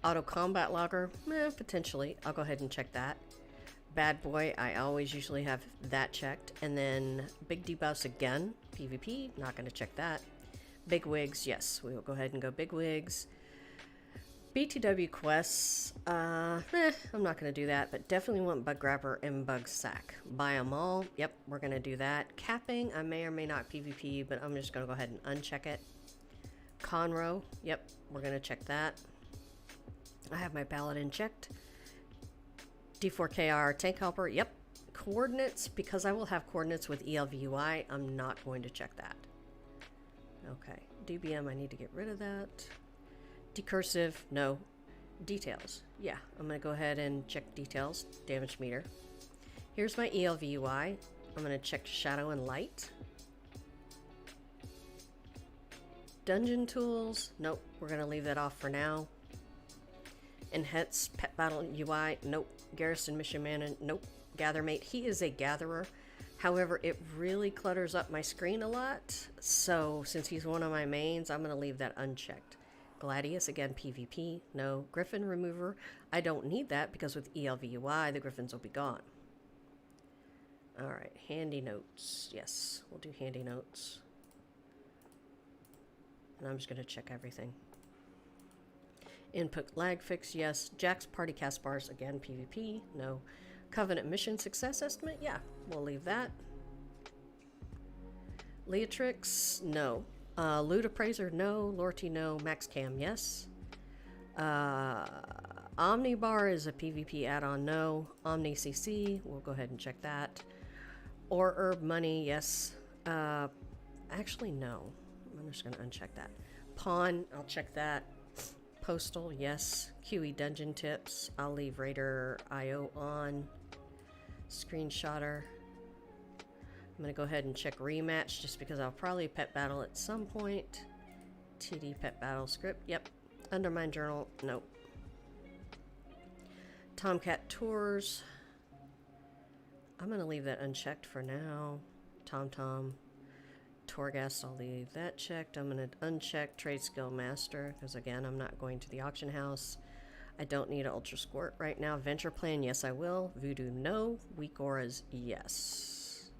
Auto combat logger, potentially. I'll go ahead and check that. Bad boy, I always usually have that checked. And then big debuffs again, PvP, not going to check that. Big wigs, yes, we will go ahead and go big wigs. BTW quests, I'm not going to do that, but definitely want Bug Grabber and Bug Sack. Buy them all, yep, we're going to do that. Capping, I may or may not PvP, but I'm just going to go ahead and uncheck it. Conroe, yep, we're going to check that. I have my Paladin checked. D4KR Tank Helper, yep. Coordinates, because I will have coordinates with ELVUI, I'm not going to check that. Okay, DBM, I need to get rid of that. Decursive, no. Details, yeah. I'm gonna go ahead and check details, damage meter. Here's my ELVUI. I'm gonna check shadow and light. Dungeon tools, nope, we're gonna leave that off for now. Enhance pet battle UI, nope. Garrison mission mana, nope. Gathermate, he is a gatherer. However, it really clutters up my screen a lot. So since he's one of my mains, I'm gonna leave that unchecked. Gladius, again, PvP, no. Griffin remover, I don't need that because with ELVUI, the griffins will be gone. All right, handy notes, yes, we'll do handy notes. And I'm just gonna check everything. Input lag fix, yes. Jack's party cast bars, again, PvP, no. Covenant mission success estimate, yeah, we'll leave that. Leatrix, no. Loot appraiser, no. Lorty, no. Max cam, yes. Omnibar is a PvP add-on, no. Omni CC, we'll go ahead and check that. Or herb money, yes. Actually, no. I'm just gonna uncheck that. Pawn, I'll check that. Postal, yes. QE dungeon tips, I'll leave Raider IO on. Screenshotter. I'm gonna go ahead and check rematch just because I'll probably pet battle at some point. TD pet battle script, yep. Undermine journal, nope. Tomcat tours. I'm gonna leave that unchecked for now. TomTom. Torghast, I'll leave that checked. I'm going to uncheck Trade Skill Master because, again, I'm not going to the auction house. I don't need an Ultra Squirt right now. Venture Plan, yes, I will. Voodoo, no. Weak Auras, yes.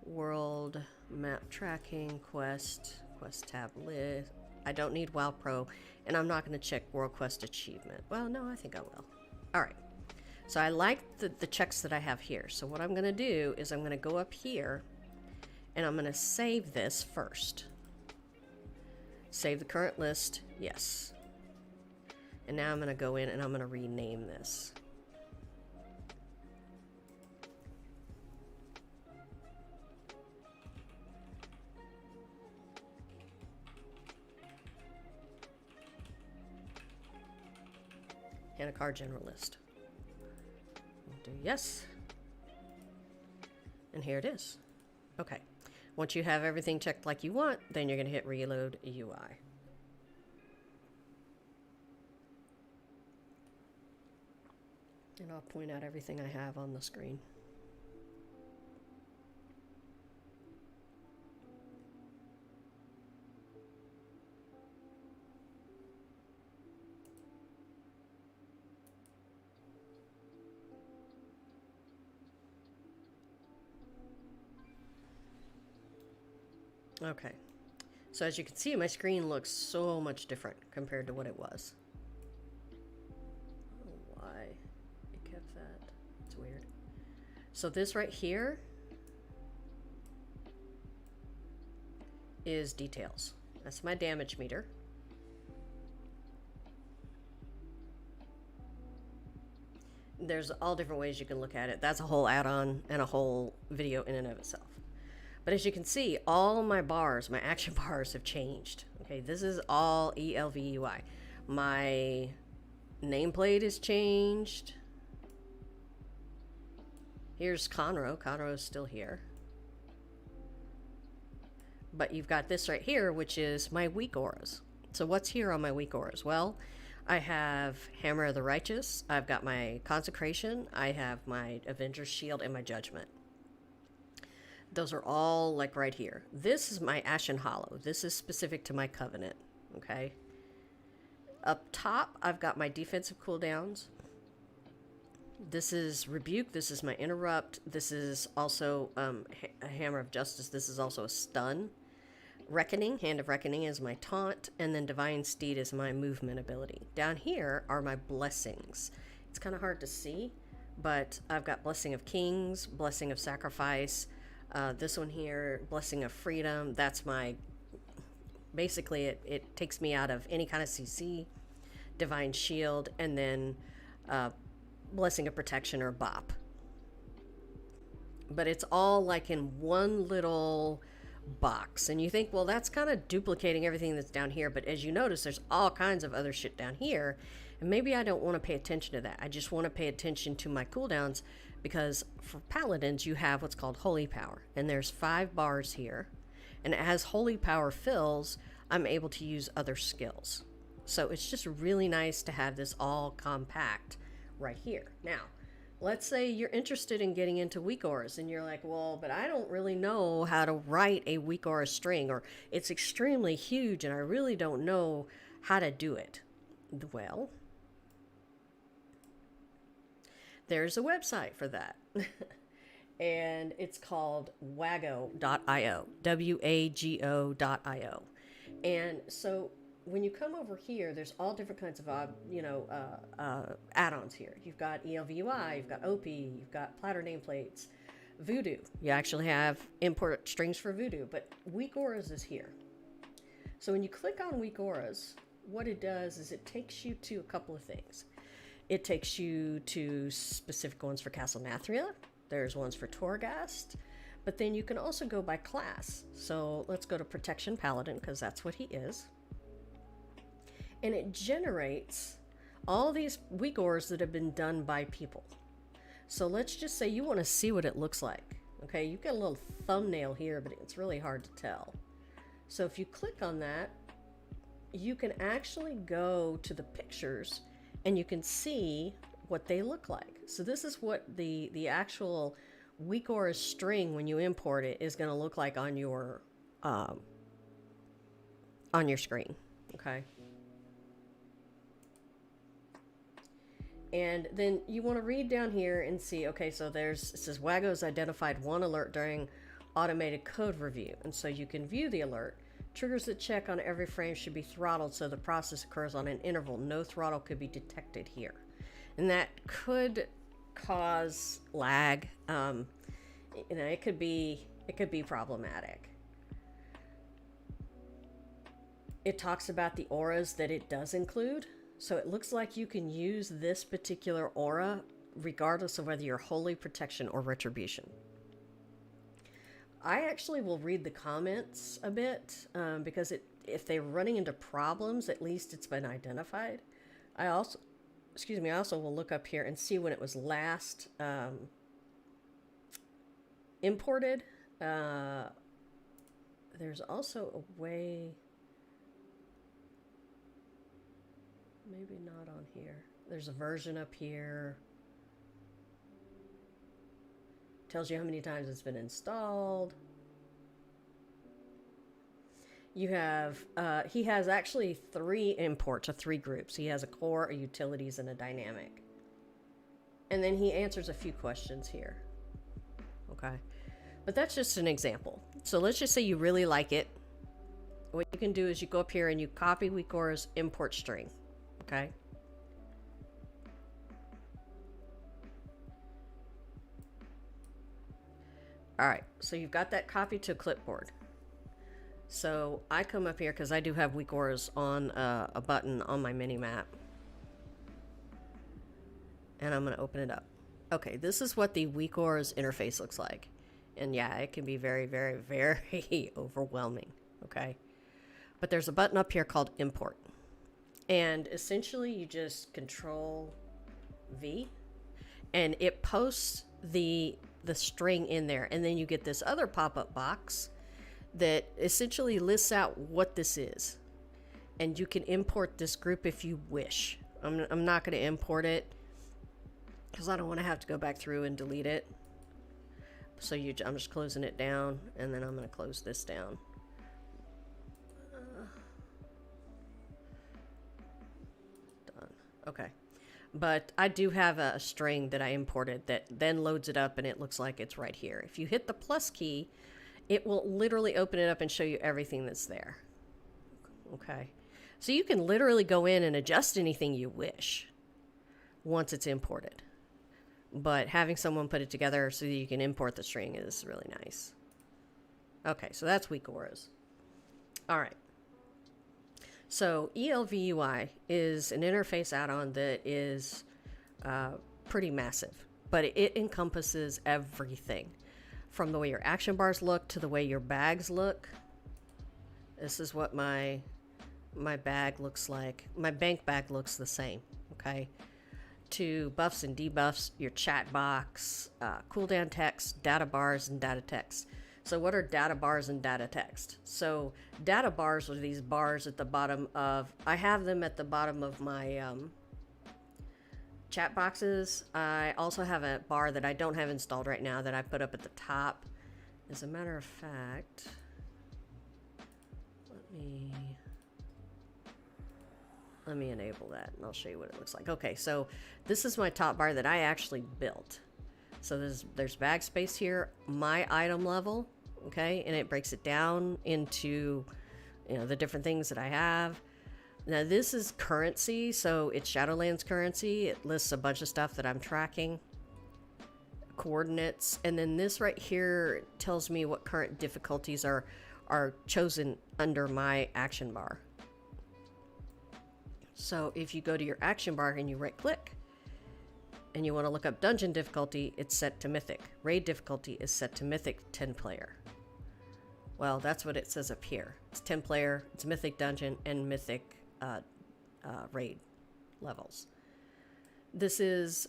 World, Map Tracking, Quest tab list. I don't need WoW Pro, and I'm not going to check World Quest Achievement. Well, no, I think I will. All right. So I like the checks that I have here. So what I'm going to do is I'm going to go up here, and I'm going to save this first. Save the current list, yes. And now I'm going to go in and I'm going to rename this. And a card general list. We'll do yes. And here it is. Okay. Once you have everything checked like you want, then you're going to hit Reload UI. And I'll point out everything I have on the screen. Okay, so as you can see, my screen looks so much different compared to what it was. I don't know why it kept that. It's weird. So this right here is details. That's my damage meter. There's all different ways you can look at it. That's a whole add-on and a whole video in and of itself. But as you can see, all my bars, my action bars have changed. Okay, this is all ELVUI. My nameplate is changed. Here's Conroe. Conroe is still here. But you've got this right here, which is my weak auras. So what's here on my weak auras? Well, I have Hammer of the Righteous. I've got my Consecration. I have my Avenger's Shield and my Judgment. Those are all like right here. This is my Ashen Hollow. This is specific to my Covenant, okay? Up top, I've got my defensive cooldowns. This is Rebuke. This is my Interrupt. This is also a Hammer of Justice. This is also a Stun. Reckoning, Hand of Reckoning is my Taunt. And then Divine Steed is my movement ability. Down here are my blessings. It's kind of hard to see, but I've got Blessing of Kings, Blessing of Sacrifice, this one here, Blessing of Freedom. That's my, basically it takes me out of any kind of CC, Divine Shield, and then Blessing of Protection or BOP. But it's all like in one little box. And you think, well, that's kind of duplicating everything that's down here. But as you notice, there's all kinds of other shit down here. And maybe I don't want to pay attention to that. I just want to pay attention to my cooldowns, because for paladins, you have what's called holy power. And there's 5 bars here. And as holy power fills, I'm able to use other skills. So it's just really nice to have this all compact right here. Now, let's say you're interested in getting into weak auras and you're like, well, but I don't really know how to write a weak aura string, or it's extremely huge and I really don't know how to do it. Well, there's a website for that. And it's called wago.io, wago.io. And so when you come over here, there's all different kinds of, add-ons here. You've got ELVUI, you've got OP, you've got platter nameplates, Voodoo. You actually have import strings for Voodoo, but Weak Auras is here. So when you click on Weak Auras, what it does is it takes you to a couple of things. It takes you to specific ones for Castle Nathria. There's ones for Torghast. But then you can also go by class. So let's go to Protection Paladin, because that's what he is. And it generates all these weak auras that have been done by people. So let's just say you want to see what it looks like. Okay, you've got a little thumbnail here, but it's really hard to tell. So if you click on that, you can actually go to the pictures and you can see what they look like. So this is what the actual weak aura string, when you import it, is going to look like on your screen. Okay. And then you want to read down here and see, okay, so it says Wago's identified one alert during automated code review. And so you can view the alert. Triggers that check on every frame should be throttled so the process occurs on an interval. No throttle could be detected here. And that could cause lag. It could be problematic. It talks about the auras that it does include. So it looks like you can use this particular aura regardless of whether you're Holy, Protection, or Retribution. I actually will read the comments a bit because if they're running into problems, at least it's been identified. I also will look up here and see when it was last imported. There's also a way, maybe not on here. There's a version up here. Tells you how many times it's been installed. You have, he has actually 3 imports, or 3 groups. He has a core, a utilities, and a dynamic. And then he answers a few questions here. Okay. But that's just an example. So let's just say you really like it. What you can do is you go up here and you copy Weak Aura's import string. Okay. All right, so you've got that copied to a clipboard. So I come up here because I do have weak auras on a button on my mini map. And I'm going to open it up. Okay, this is what the weak auras interface looks like. And yeah, it can be very, very, very overwhelming. Okay. But there's a button up here called import. And essentially you just Control V and it posts the string in there, and then you get this other pop-up box that essentially lists out what this is, and you can import this group if you wish. I'm not going to import it because I don't want to have to go back through and delete it. So I'm just closing it down, and then I'm going to close this down. Done. Okay. But I do have a string that I imported that then loads it up and it looks like it's right here. If you hit the plus key, it will literally open it up and show you everything that's there. Okay. So you can literally go in and adjust anything you wish once it's imported. But having someone put it together so that you can import the string is really nice. Okay, so that's weak auras. All right. So ELVUI is an interface add-on that is pretty massive, but it encompasses everything. from the way your action bars look to the way your bags look. This is what my bag looks like. My bank bag looks the same, okay? To buffs and debuffs, your chat box, cooldown text, data bars, and data text. So what are data bars and data text? So data bars are these bars at the bottom of, I have them at the bottom of my chat boxes. I also have a bar that I don't have installed right now that I put up at the top. As a matter of fact, let me enable that and I'll show you what it looks like. Okay, so this is my top bar that I actually built. So there's bag space here, my item level, okay, and it breaks it down into, you know, the different things that I have. Now this is currency, so it's Shadowlands currency. It lists a bunch of stuff that I'm tracking, coordinates, and then this right here tells me what current difficulties are chosen under my action bar. So if you go to your action bar and you right click and you want to look up dungeon difficulty, it's set to mythic. Raid difficulty is set to mythic 10 player. Well, that's what it says up here. It's 10 player, it's mythic dungeon, and mythic raid levels. This is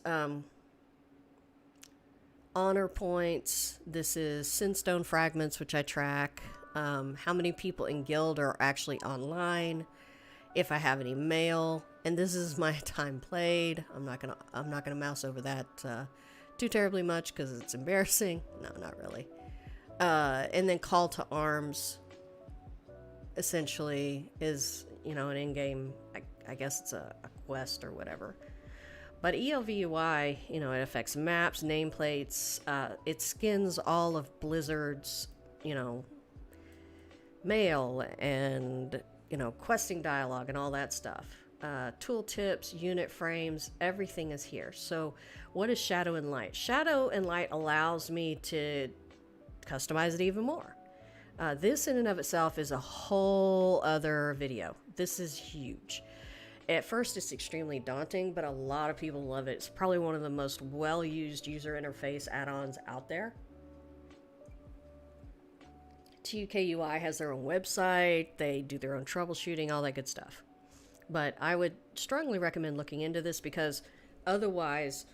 honor points. This is Sinstone fragments, which I track. How many people in guild are actually online. If I have any mail, and this is my time played. I'm not gonna mouse over that too terribly much because it's embarrassing. No, not really. And then call to arms essentially is, you know, an in-game, I guess it's a quest or whatever. But ELVUI, you know, it affects maps, nameplates, it skins all of Blizzard's, you know, mail and, you know, questing dialogue and all that stuff. Tooltips, unit frames, everything is here. So what is Shadow and Light? Shadow and Light allows me to customize it even more. This in and of itself is a whole other video. This is huge. At first it's extremely daunting, but a lot of people love it. It's probably one of the most well-used user interface add-ons out there. TUKUI has their own website, they do their own troubleshooting, all that good stuff. But I would strongly recommend looking into this because otherwise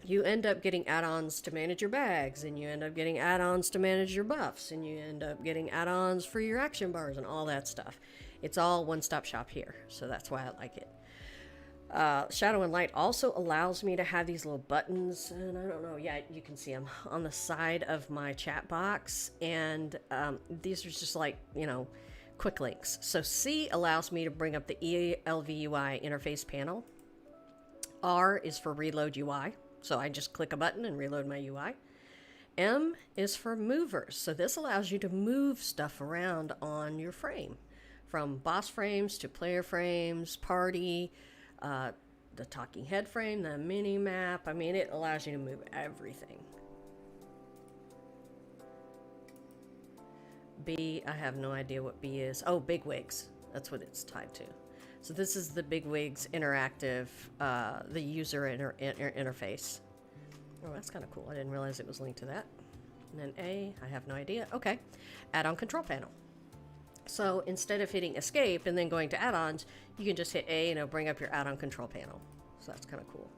you end up getting add-ons to manage your bags, and you end up getting add-ons to manage your buffs, and you end up getting add-ons for your action bars and all that stuff. It's all one-stop shop here, so that's why I like it. Shadow and Light also allows me to have these little buttons, and I don't know, yeah, you can see them on the side of my chat box, and these are just like, you know, quick links. So C allows me to bring up the ELVUI interface panel. R is for reload UI, so I just click a button and reload my UI. M is for movers, so this allows you to move stuff around on your frame, from boss frames to player frames, party, the talking head frame, the mini map. I mean, it allows you to move everything. B, I have no idea what B is. Oh, Bigwigs. That's what it's tied to. So this is the Bigwigs interactive, the user interface. Oh, that's kind of cool. I didn't realize it was linked to that. And then A, I have no idea. Okay, add-on control panel. So instead of hitting escape and then going to add-ons, you can just hit A and it'll bring up your add-on control panel. So that's kind of cool.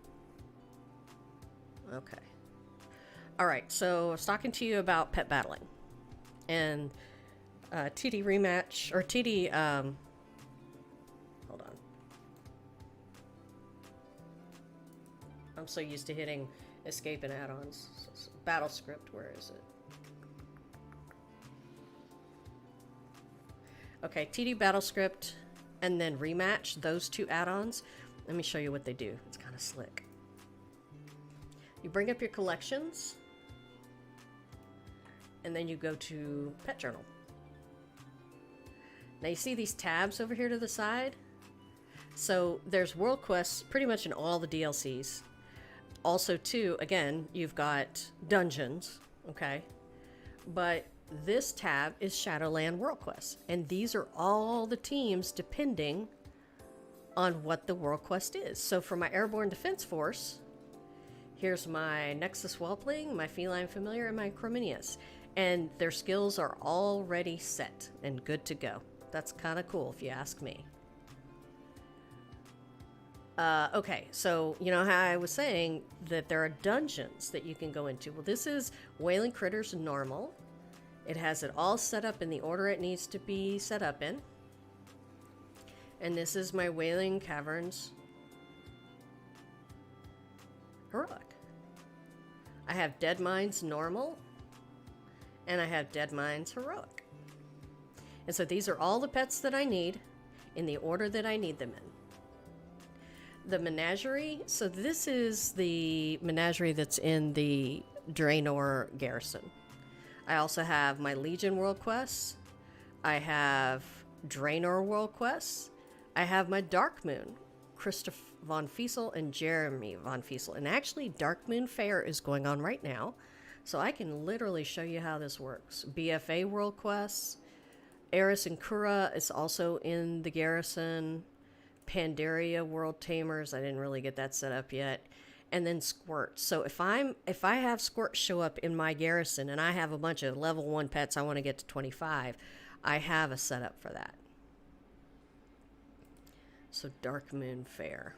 Okay. All right, so I was talking to you about pet battling. And TD rematch, or TD, hold on. I'm so used to hitting escape and add-ons. So, battle script, where is it? Okay, TD battle script and then rematch, those two add-ons. Let me show you what they do. It's kind of slick. You bring up your collections, and then you go to Pet Journal. Now you see these tabs over here to the side? So there's world quests pretty much in all the DLCs. Also too, again, you've got dungeons, okay? But this tab is Shadowland World Quests, and these are all the teams depending on what the World Quest is. So for my Airborne Defense Force, Here's my Nexus Whelpling, my Feline Familiar, and my Crominius. And their skills are already set and good to go. That's kind of cool if you ask me. Okay, so you know how I was saying that there are dungeons that you can go into. Well, this is Wailing Critters Normal. It has it all set up in the order it needs to be set up in. And this is my Wailing Caverns Heroic. I have Dead Mines Normal, and I have Dead Mines Heroic. And so these are all the pets that I need in the order that I need them in. The menagerie, so this is the menagerie that's in the Draenor garrison. I also have my Legion World Quests. I have Draenor World Quests. I have my Dark Moon, Christoph von Fiesel and Jeremy von Fiesel. And actually, Dark Moon Fair is going on right now, so I can literally show you how this works. BFA World Quests. Eris and Kura is also in the garrison. Pandaria World Tamers, I didn't really get that set up yet. And then Squirt. So if I have Squirt show up in my garrison and I have a bunch of level 1 pets I want to get to 25, I have a setup for that. So Dark Moon Fair.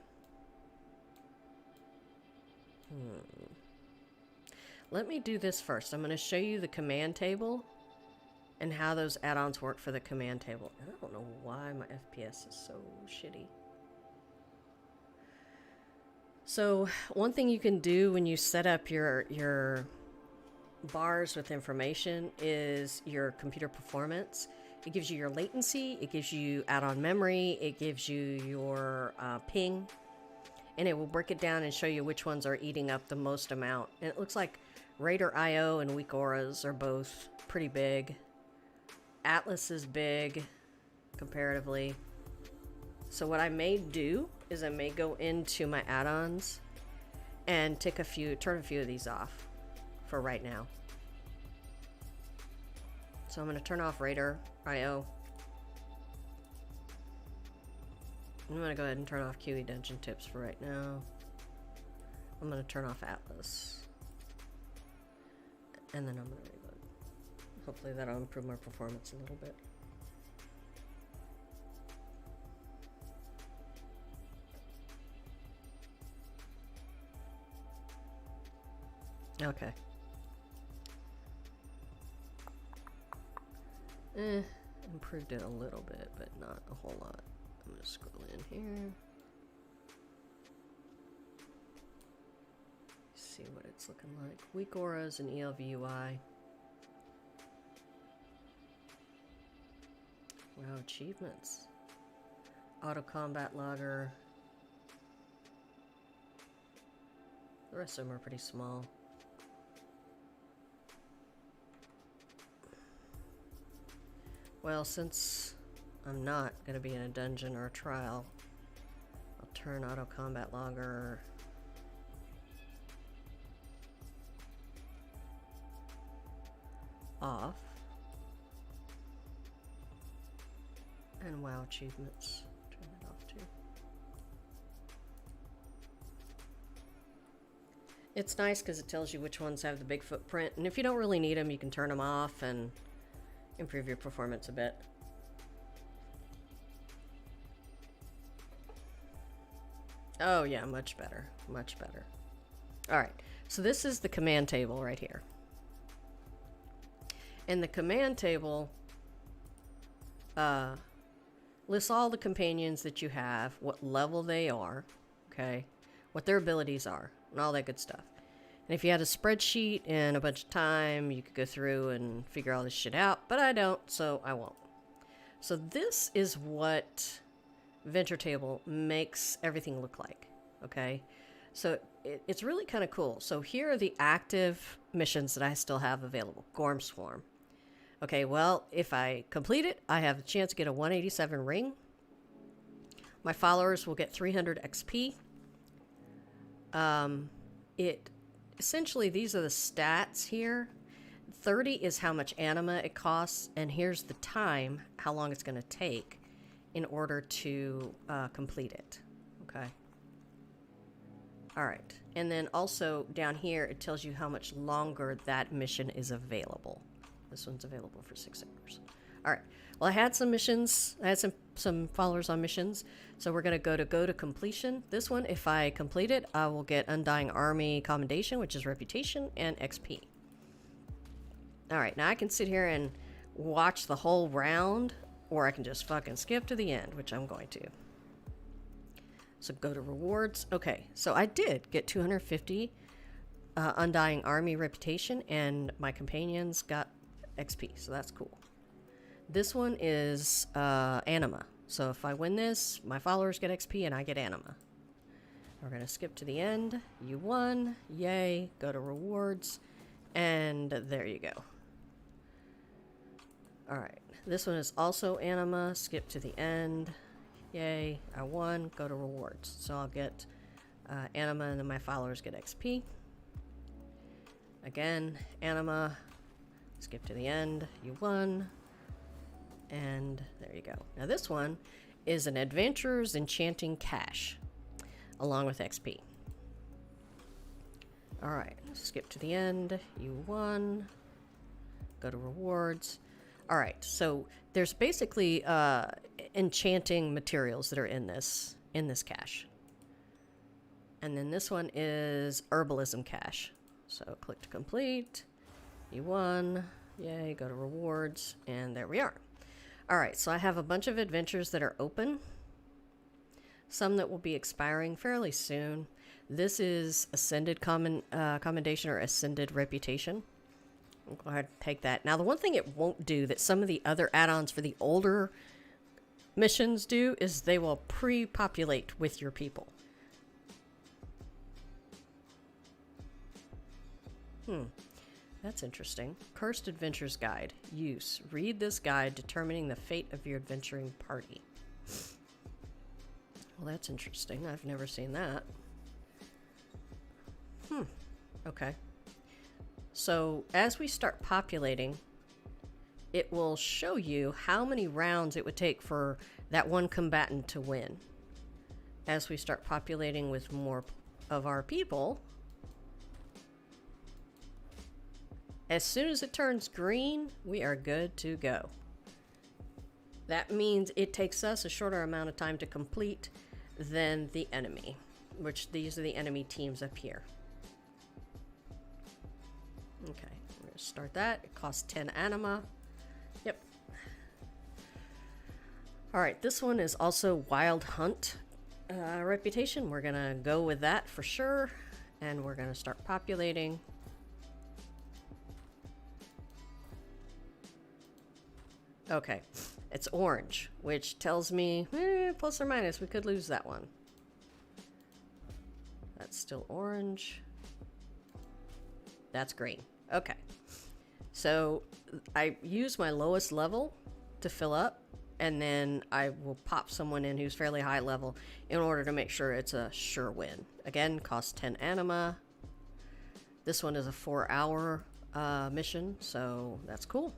Let me do this first. I'm going to show you the command table and how those add-ons work for the command table. I don't know why my FPS is so shitty. So one thing you can do when you set up your bars with information is your computer performance. It gives you your latency, it gives you add-on memory, it gives you your ping, and it will break it down and show you which ones are eating up the most amount. And it looks like Raider IO and Weak Auras are both pretty big. Atlas is big comparatively. So what I may do is I may go into my add-ons and turn a few of these off for right now. So I'm going to turn off Raider IO. I'm going to go ahead and turn off QE Dungeon Tips for right now. I'm going to turn off Atlas. And then I'm going to reload. Hopefully that'll improve my performance a little bit. Okay. Improved it a little bit, but not a whole lot. I'm gonna scroll in here. See what it's looking like. Weak Auras and ELVUI. Wow, achievements. Auto Combat Logger. The rest of them are pretty small. Well, since I'm not going to be in a dungeon or a trial, I'll turn Auto Combat Logger off. And WoW achievements, turn that off too. It's nice because it tells you which ones have the big footprint, and if you don't really need them, you can turn them off and improve your performance a bit. Oh yeah, much better, much better. Alright, so this is the command table right here. And the command table lists all the companions that you have, what level they are, okay, what their abilities are, and all that good stuff. And if you had a spreadsheet and a bunch of time, you could go through and figure all this shit out, but I don't, so I won't. So this is what Venture Table makes everything look like, okay? So it's really kind of cool. So here are the active missions that I still have available. Gorm Swarm. Okay, well, if I complete it, I have a chance to get a 187 ring. My followers will get 300 XP. Essentially, these are the stats here. 30 is how much anima it costs, and here's the time, how long it's going to take in order to complete it. Okay. Alright, and then also down here it tells you how much longer that mission is available. This one's available for 6 hours. Alright, well I had some missions, I had some followers on missions, so we're going to go to completion. This one, if I complete it, I will get Undying Army Commendation, which is Reputation, and XP. Alright, now I can sit here and watch the whole round, or I can just fucking skip to the end, which I'm going to. So go to rewards. Okay, so I did get 250 Undying Army Reputation, and my companions got XP, so that's cool. This one is Anima. So if I win this, my followers get XP and I get Anima. We're going to skip to the end. You won. Yay. Go to rewards. And there you go. Alright, this one is also Anima. Skip to the end. Yay, I won. Go to rewards. So I'll get Anima and then my followers get XP. Again, Anima. Skip to the end. You won. And there you go. Now this one is an Adventurer's Enchanting Cache along with XP. Alright, skip to the end. You won. Go to rewards. Alright, so there's basically enchanting materials that are in this cache. And then this one is Herbalism Cache. So click to complete. You won. Yay, go to rewards. And there we are. Alright, so I have a bunch of adventures that are open. Some that will be expiring fairly soon. This is Ascended Commendation or Ascended Reputation. I'll go ahead and take that. Now, the one thing it won't do that some of the other add-ons for the older missions do is they will pre-populate with your people. That's interesting. Cursed Adventures Guide. Use. Read this guide determining the fate of your adventuring party. Well, that's interesting. I've never seen that. Okay. So, as we start populating, it will show you how many rounds it would take for that one combatant to win. As we start populating with more of our people, as soon as it turns green, we are good to go. That means it takes us a shorter amount of time to complete than the enemy, which these are the enemy teams up here. Okay, I'm going to start that. It costs 10 anima. Yep. Alright, this one is also Wild Hunt Reputation. We're going to go with that for sure. And we're going to start populating. Okay, it's orange, which tells me, plus or minus, we could lose that one. That's still orange. That's green. Okay. So I use my lowest level to fill up, and then I will pop someone in who's fairly high level in order to make sure it's a sure win. Again, costs 10 anima. This one is a 4-hour mission, so that's cool.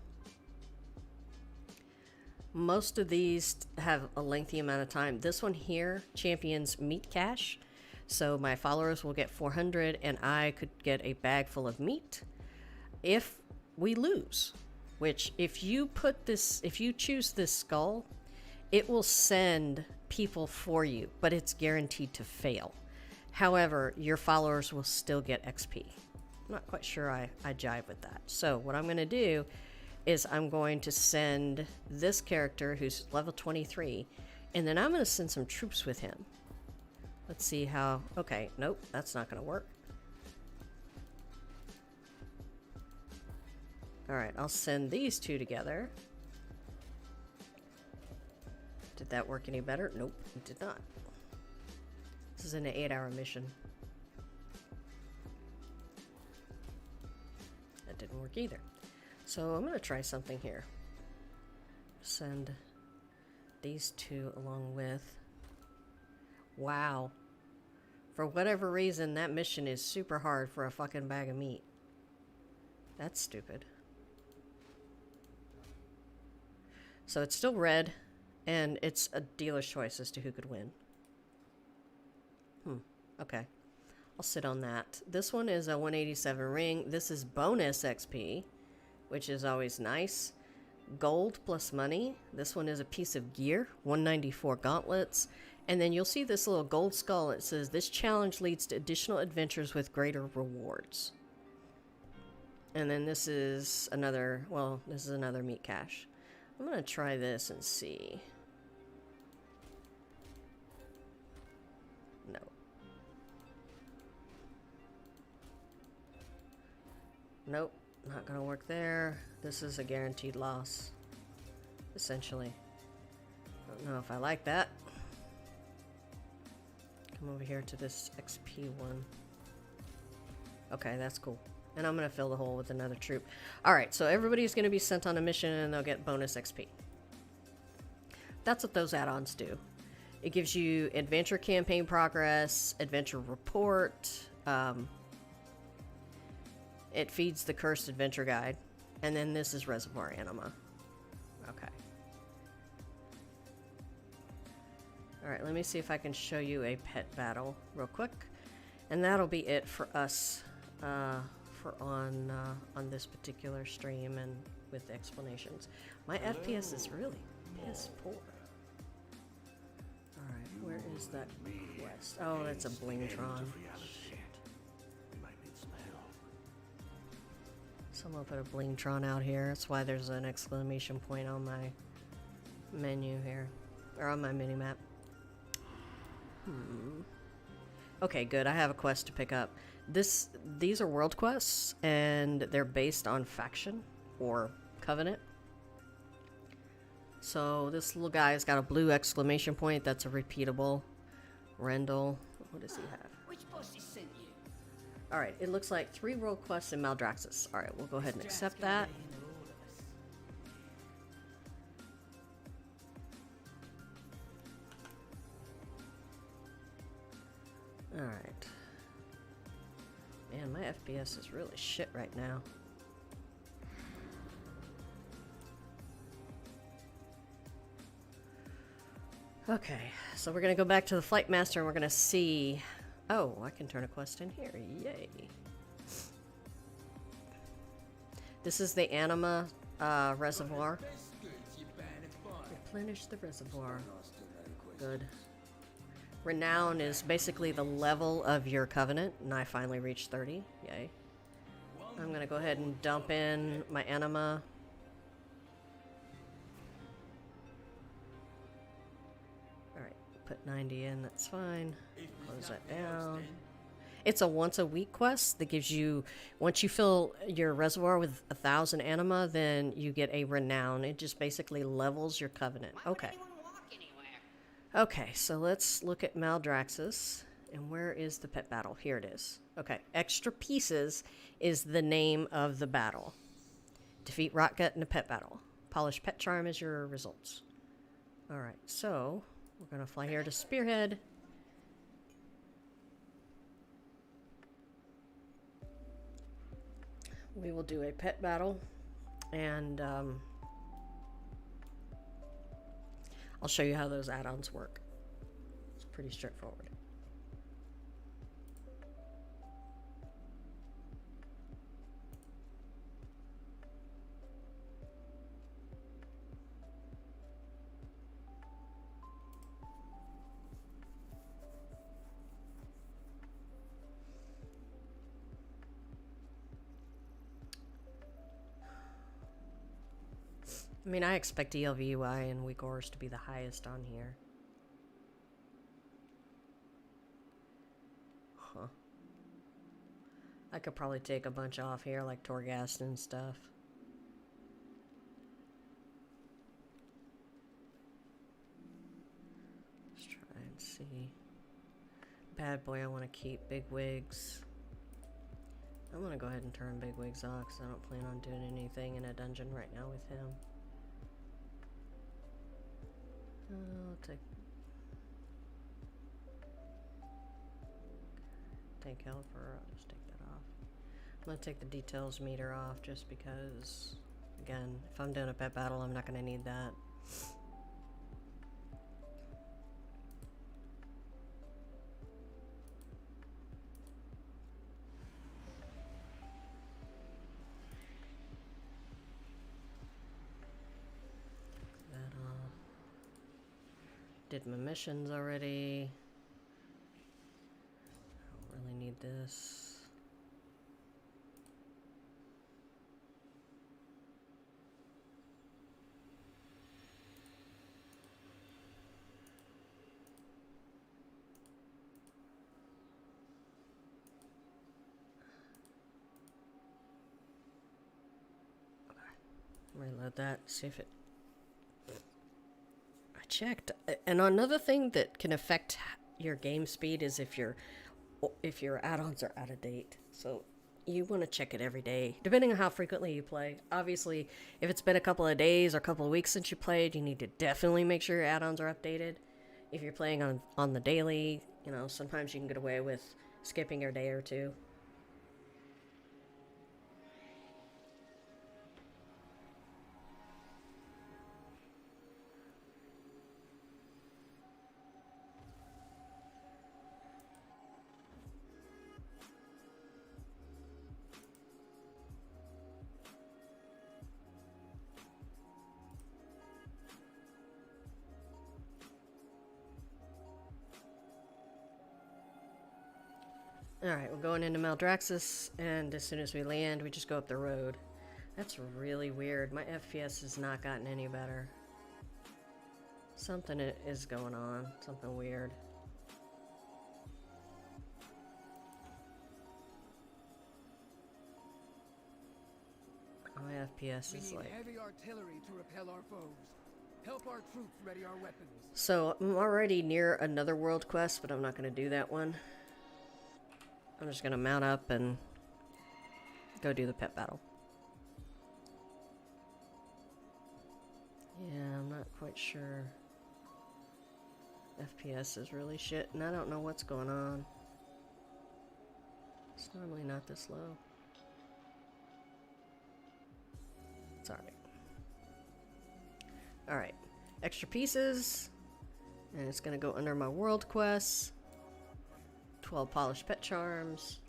Most of these have a lengthy amount of time. This one here, Champions Meat Cache. So my followers will get 400 and I could get a bag full of meat if we lose. Which if you choose this skull, it will send people for you, but it's guaranteed to fail. However, your followers will still get XP. I'm not quite sure I jive with that. So what I'm going to do is I'm going to send this character who's level 23, and then I'm going to send some troops with him. Let's see how... Okay, nope, that's not going to work. Alright, I'll send these two together. Did that work any better? Nope, it did not. This is an 8-hour mission. That didn't work either. So I'm going to try something here. Send these two along with... Wow. For whatever reason, that mission is super hard for a fucking bag of meat. That's stupid. So it's still red, and it's a dealer's choice as to who could win. Okay. I'll sit on that. This one is a 187 ring. This is bonus XP, which is always nice. Gold plus money. This one is a piece of gear. 194 gauntlets. And then you'll see this little gold skull. It says, this challenge leads to additional adventures with greater rewards. And then this is another, well, this is another meat cache. I'm going to try this and see. No. Nope, not going to work there. This is a guaranteed loss, essentially. Don't know if I like that. Come over here to this XP one. Okay, that's cool. And I'm going to fill the hole with another troop. Alright, so everybody's going to be sent on a mission and they'll get bonus XP. That's what those add-ons do. It gives you adventure campaign progress, adventure report. It feeds the cursed adventure guide. And then this is reservoir anima. Okay. Alright, let me see if I can show you a pet battle real quick. And that'll be it for us. For on this particular stream and with explanations. My FPS is really piss poor. Alright, where is that quest? Oh, that's a Blingtron. Shit. Someone put a Blingtron out here. That's why there's an exclamation point on my menu here. Or on my mini-map. Okay, good. I have a quest to pick up. These are world quests, and they're based on faction or covenant. So this little guy's got a blue exclamation point. That's a repeatable. Rendell. What does he have? Which boss sent you? Alright, it looks like 3 world quests in Maldraxxus. Alright, we'll go ahead and accept that. Alright. Man, my FPS is really shit right now. Okay, so we're gonna go back to the Flight Master and we're gonna see... Oh, I can turn a quest in here. Yay. This is the Anima reservoir. Replenish the reservoir. Good. Renown is basically the level of your covenant, and I finally reached 30. Yay. I'm gonna go ahead and dump in my anima. Alright, put 90 in, that's fine. Close that down. It's a once a week quest that gives you, once you fill your reservoir with 1,000 anima, then you get a renown. It just basically levels your covenant. Okay. Okay, so let's look at Maldraxxus. And where is the pet battle? Here it is. Okay, extra pieces is the name of the battle. Defeat Rotgut in a pet battle. Polish pet charm is your results. Alright, so we're going to fly here to Spearhead. We will do a pet battle. And I'll show you how those add-ons work. It's pretty straightforward. I mean, I expect ELVUI and weak ores to be the highest on here. Huh. I could probably take a bunch off here, like Torghast and stuff. Let's try and see. Bad boy, I want to keep Big Wigs. I'm going to go ahead and turn Big Wigs off because I don't plan on doing anything in a dungeon right now with him. I'll take tank helper, I'll just take that off. I'm going to take the details meter off just because, again, if I'm doing a pet battle, I'm not going to need that. Did my missions already. I don't really need this. Reload that, see if it... I checked. And another thing that can affect your game speed is if your add-ons are out of date. So you want to check it every day, depending on how frequently you play. Obviously, if it's been a couple of days or a couple of weeks since you played, you need to definitely make sure your add-ons are updated. If you're playing on the daily, you know, sometimes you can get away with skipping a day or two. Alright, we're going into Maldraxxus, and as soon as we land, we just go up the road. That's really weird. My FPS has not gotten any better. Something is going on. Something weird. My FPS is like... heavy artillery to repel our foes. Help our troops ready our weapons. So, I'm already near another world quest, but I'm not going to do that one. I'm just going to mount up and go do the pet battle. Yeah, I'm not quite sure. FPS is really shit, and I don't know what's going on. It's normally not this low. It's alright. Alright. Extra pieces. And it's going to go under my world quests. 12 polished pet charms.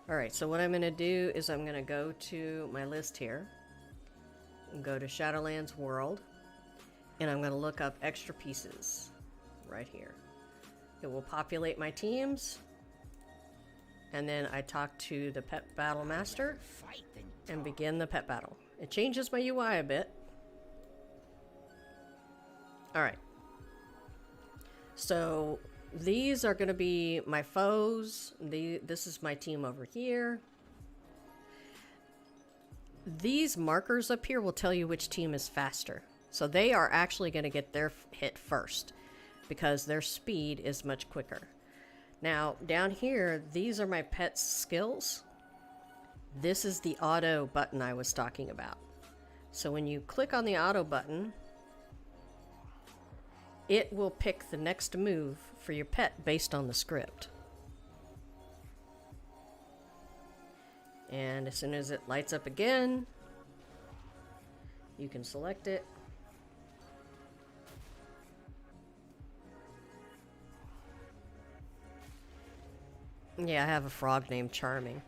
Alright, so what I'm going to do is I'm going to go to my list here. And go to Shadowlands World. And I'm going to look up extra pieces. Right here. It will populate my teams. And then I talk to the pet battle master. And begin the pet battle. It changes my UI a bit. Alright. So... these are going to be my foes. This is my team over here. These markers up here will tell you which team is faster. So they are actually going to get their hit first, because their speed is much quicker. Now, down here, these are my pet's skills. This is the auto button I was talking about. So when you click on the auto button, it will pick the next move for your pet based on the script. And as soon as it lights up again, you can select it. Yeah, I have a frog named Charming.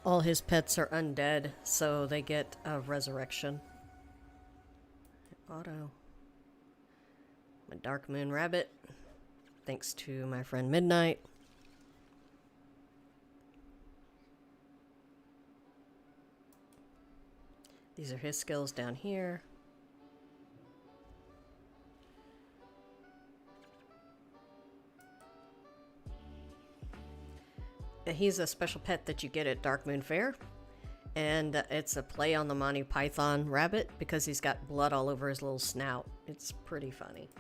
All his pets are undead, so they get a resurrection. Auto. My Dark Moon Rabbit. Thanks to my friend Midnight. These are his skills down here. He's a special pet that you get at Dark Moon Fair. And it's a play on the Monty Python rabbit because he's got blood all over his little snout. It's pretty funny.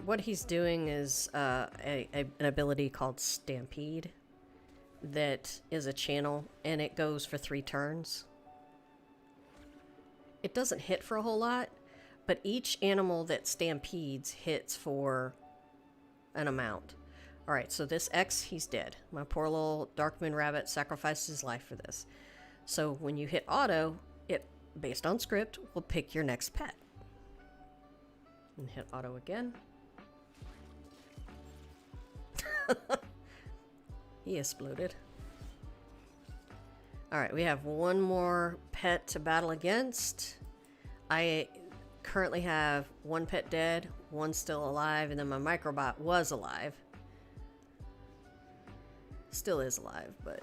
What he's doing is an ability called Stampede that is a channel, and it goes for 3 turns. It doesn't hit for a whole lot, but each animal that stampedes hits for an amount. Alright, so this X, he's dead. My poor little Darkmoon rabbit sacrificed his life for this. So when you hit auto, it, based on script, will pick your next pet. And hit auto again. He exploded. Alright, we have one more pet to battle against. I currently have one pet dead, one still alive, and then my microbot was alive. Still is alive, but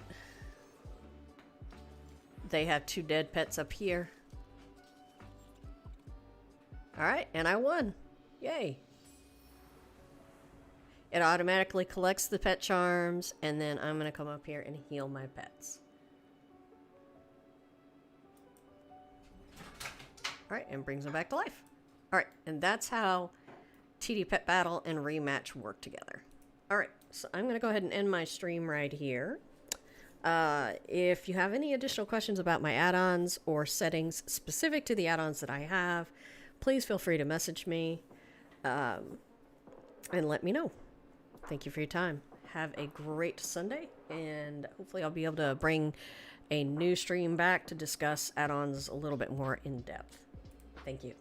they have 2 dead pets up here. Alright, and I won. Yay. It automatically collects the pet charms, and then I'm going to come up here and heal my pets. Alright, and brings them back to life. Alright, and that's how TD Pet Battle and Rematch work together. Alright, so I'm going to go ahead and end my stream right here. If you have any additional questions about my add-ons or settings specific to the add-ons that I have, please feel free to message me and let me know. Thank you for your time. Have a great Sunday, and hopefully I'll be able to bring a new stream back to discuss add-ons a little bit more in depth. Thank you.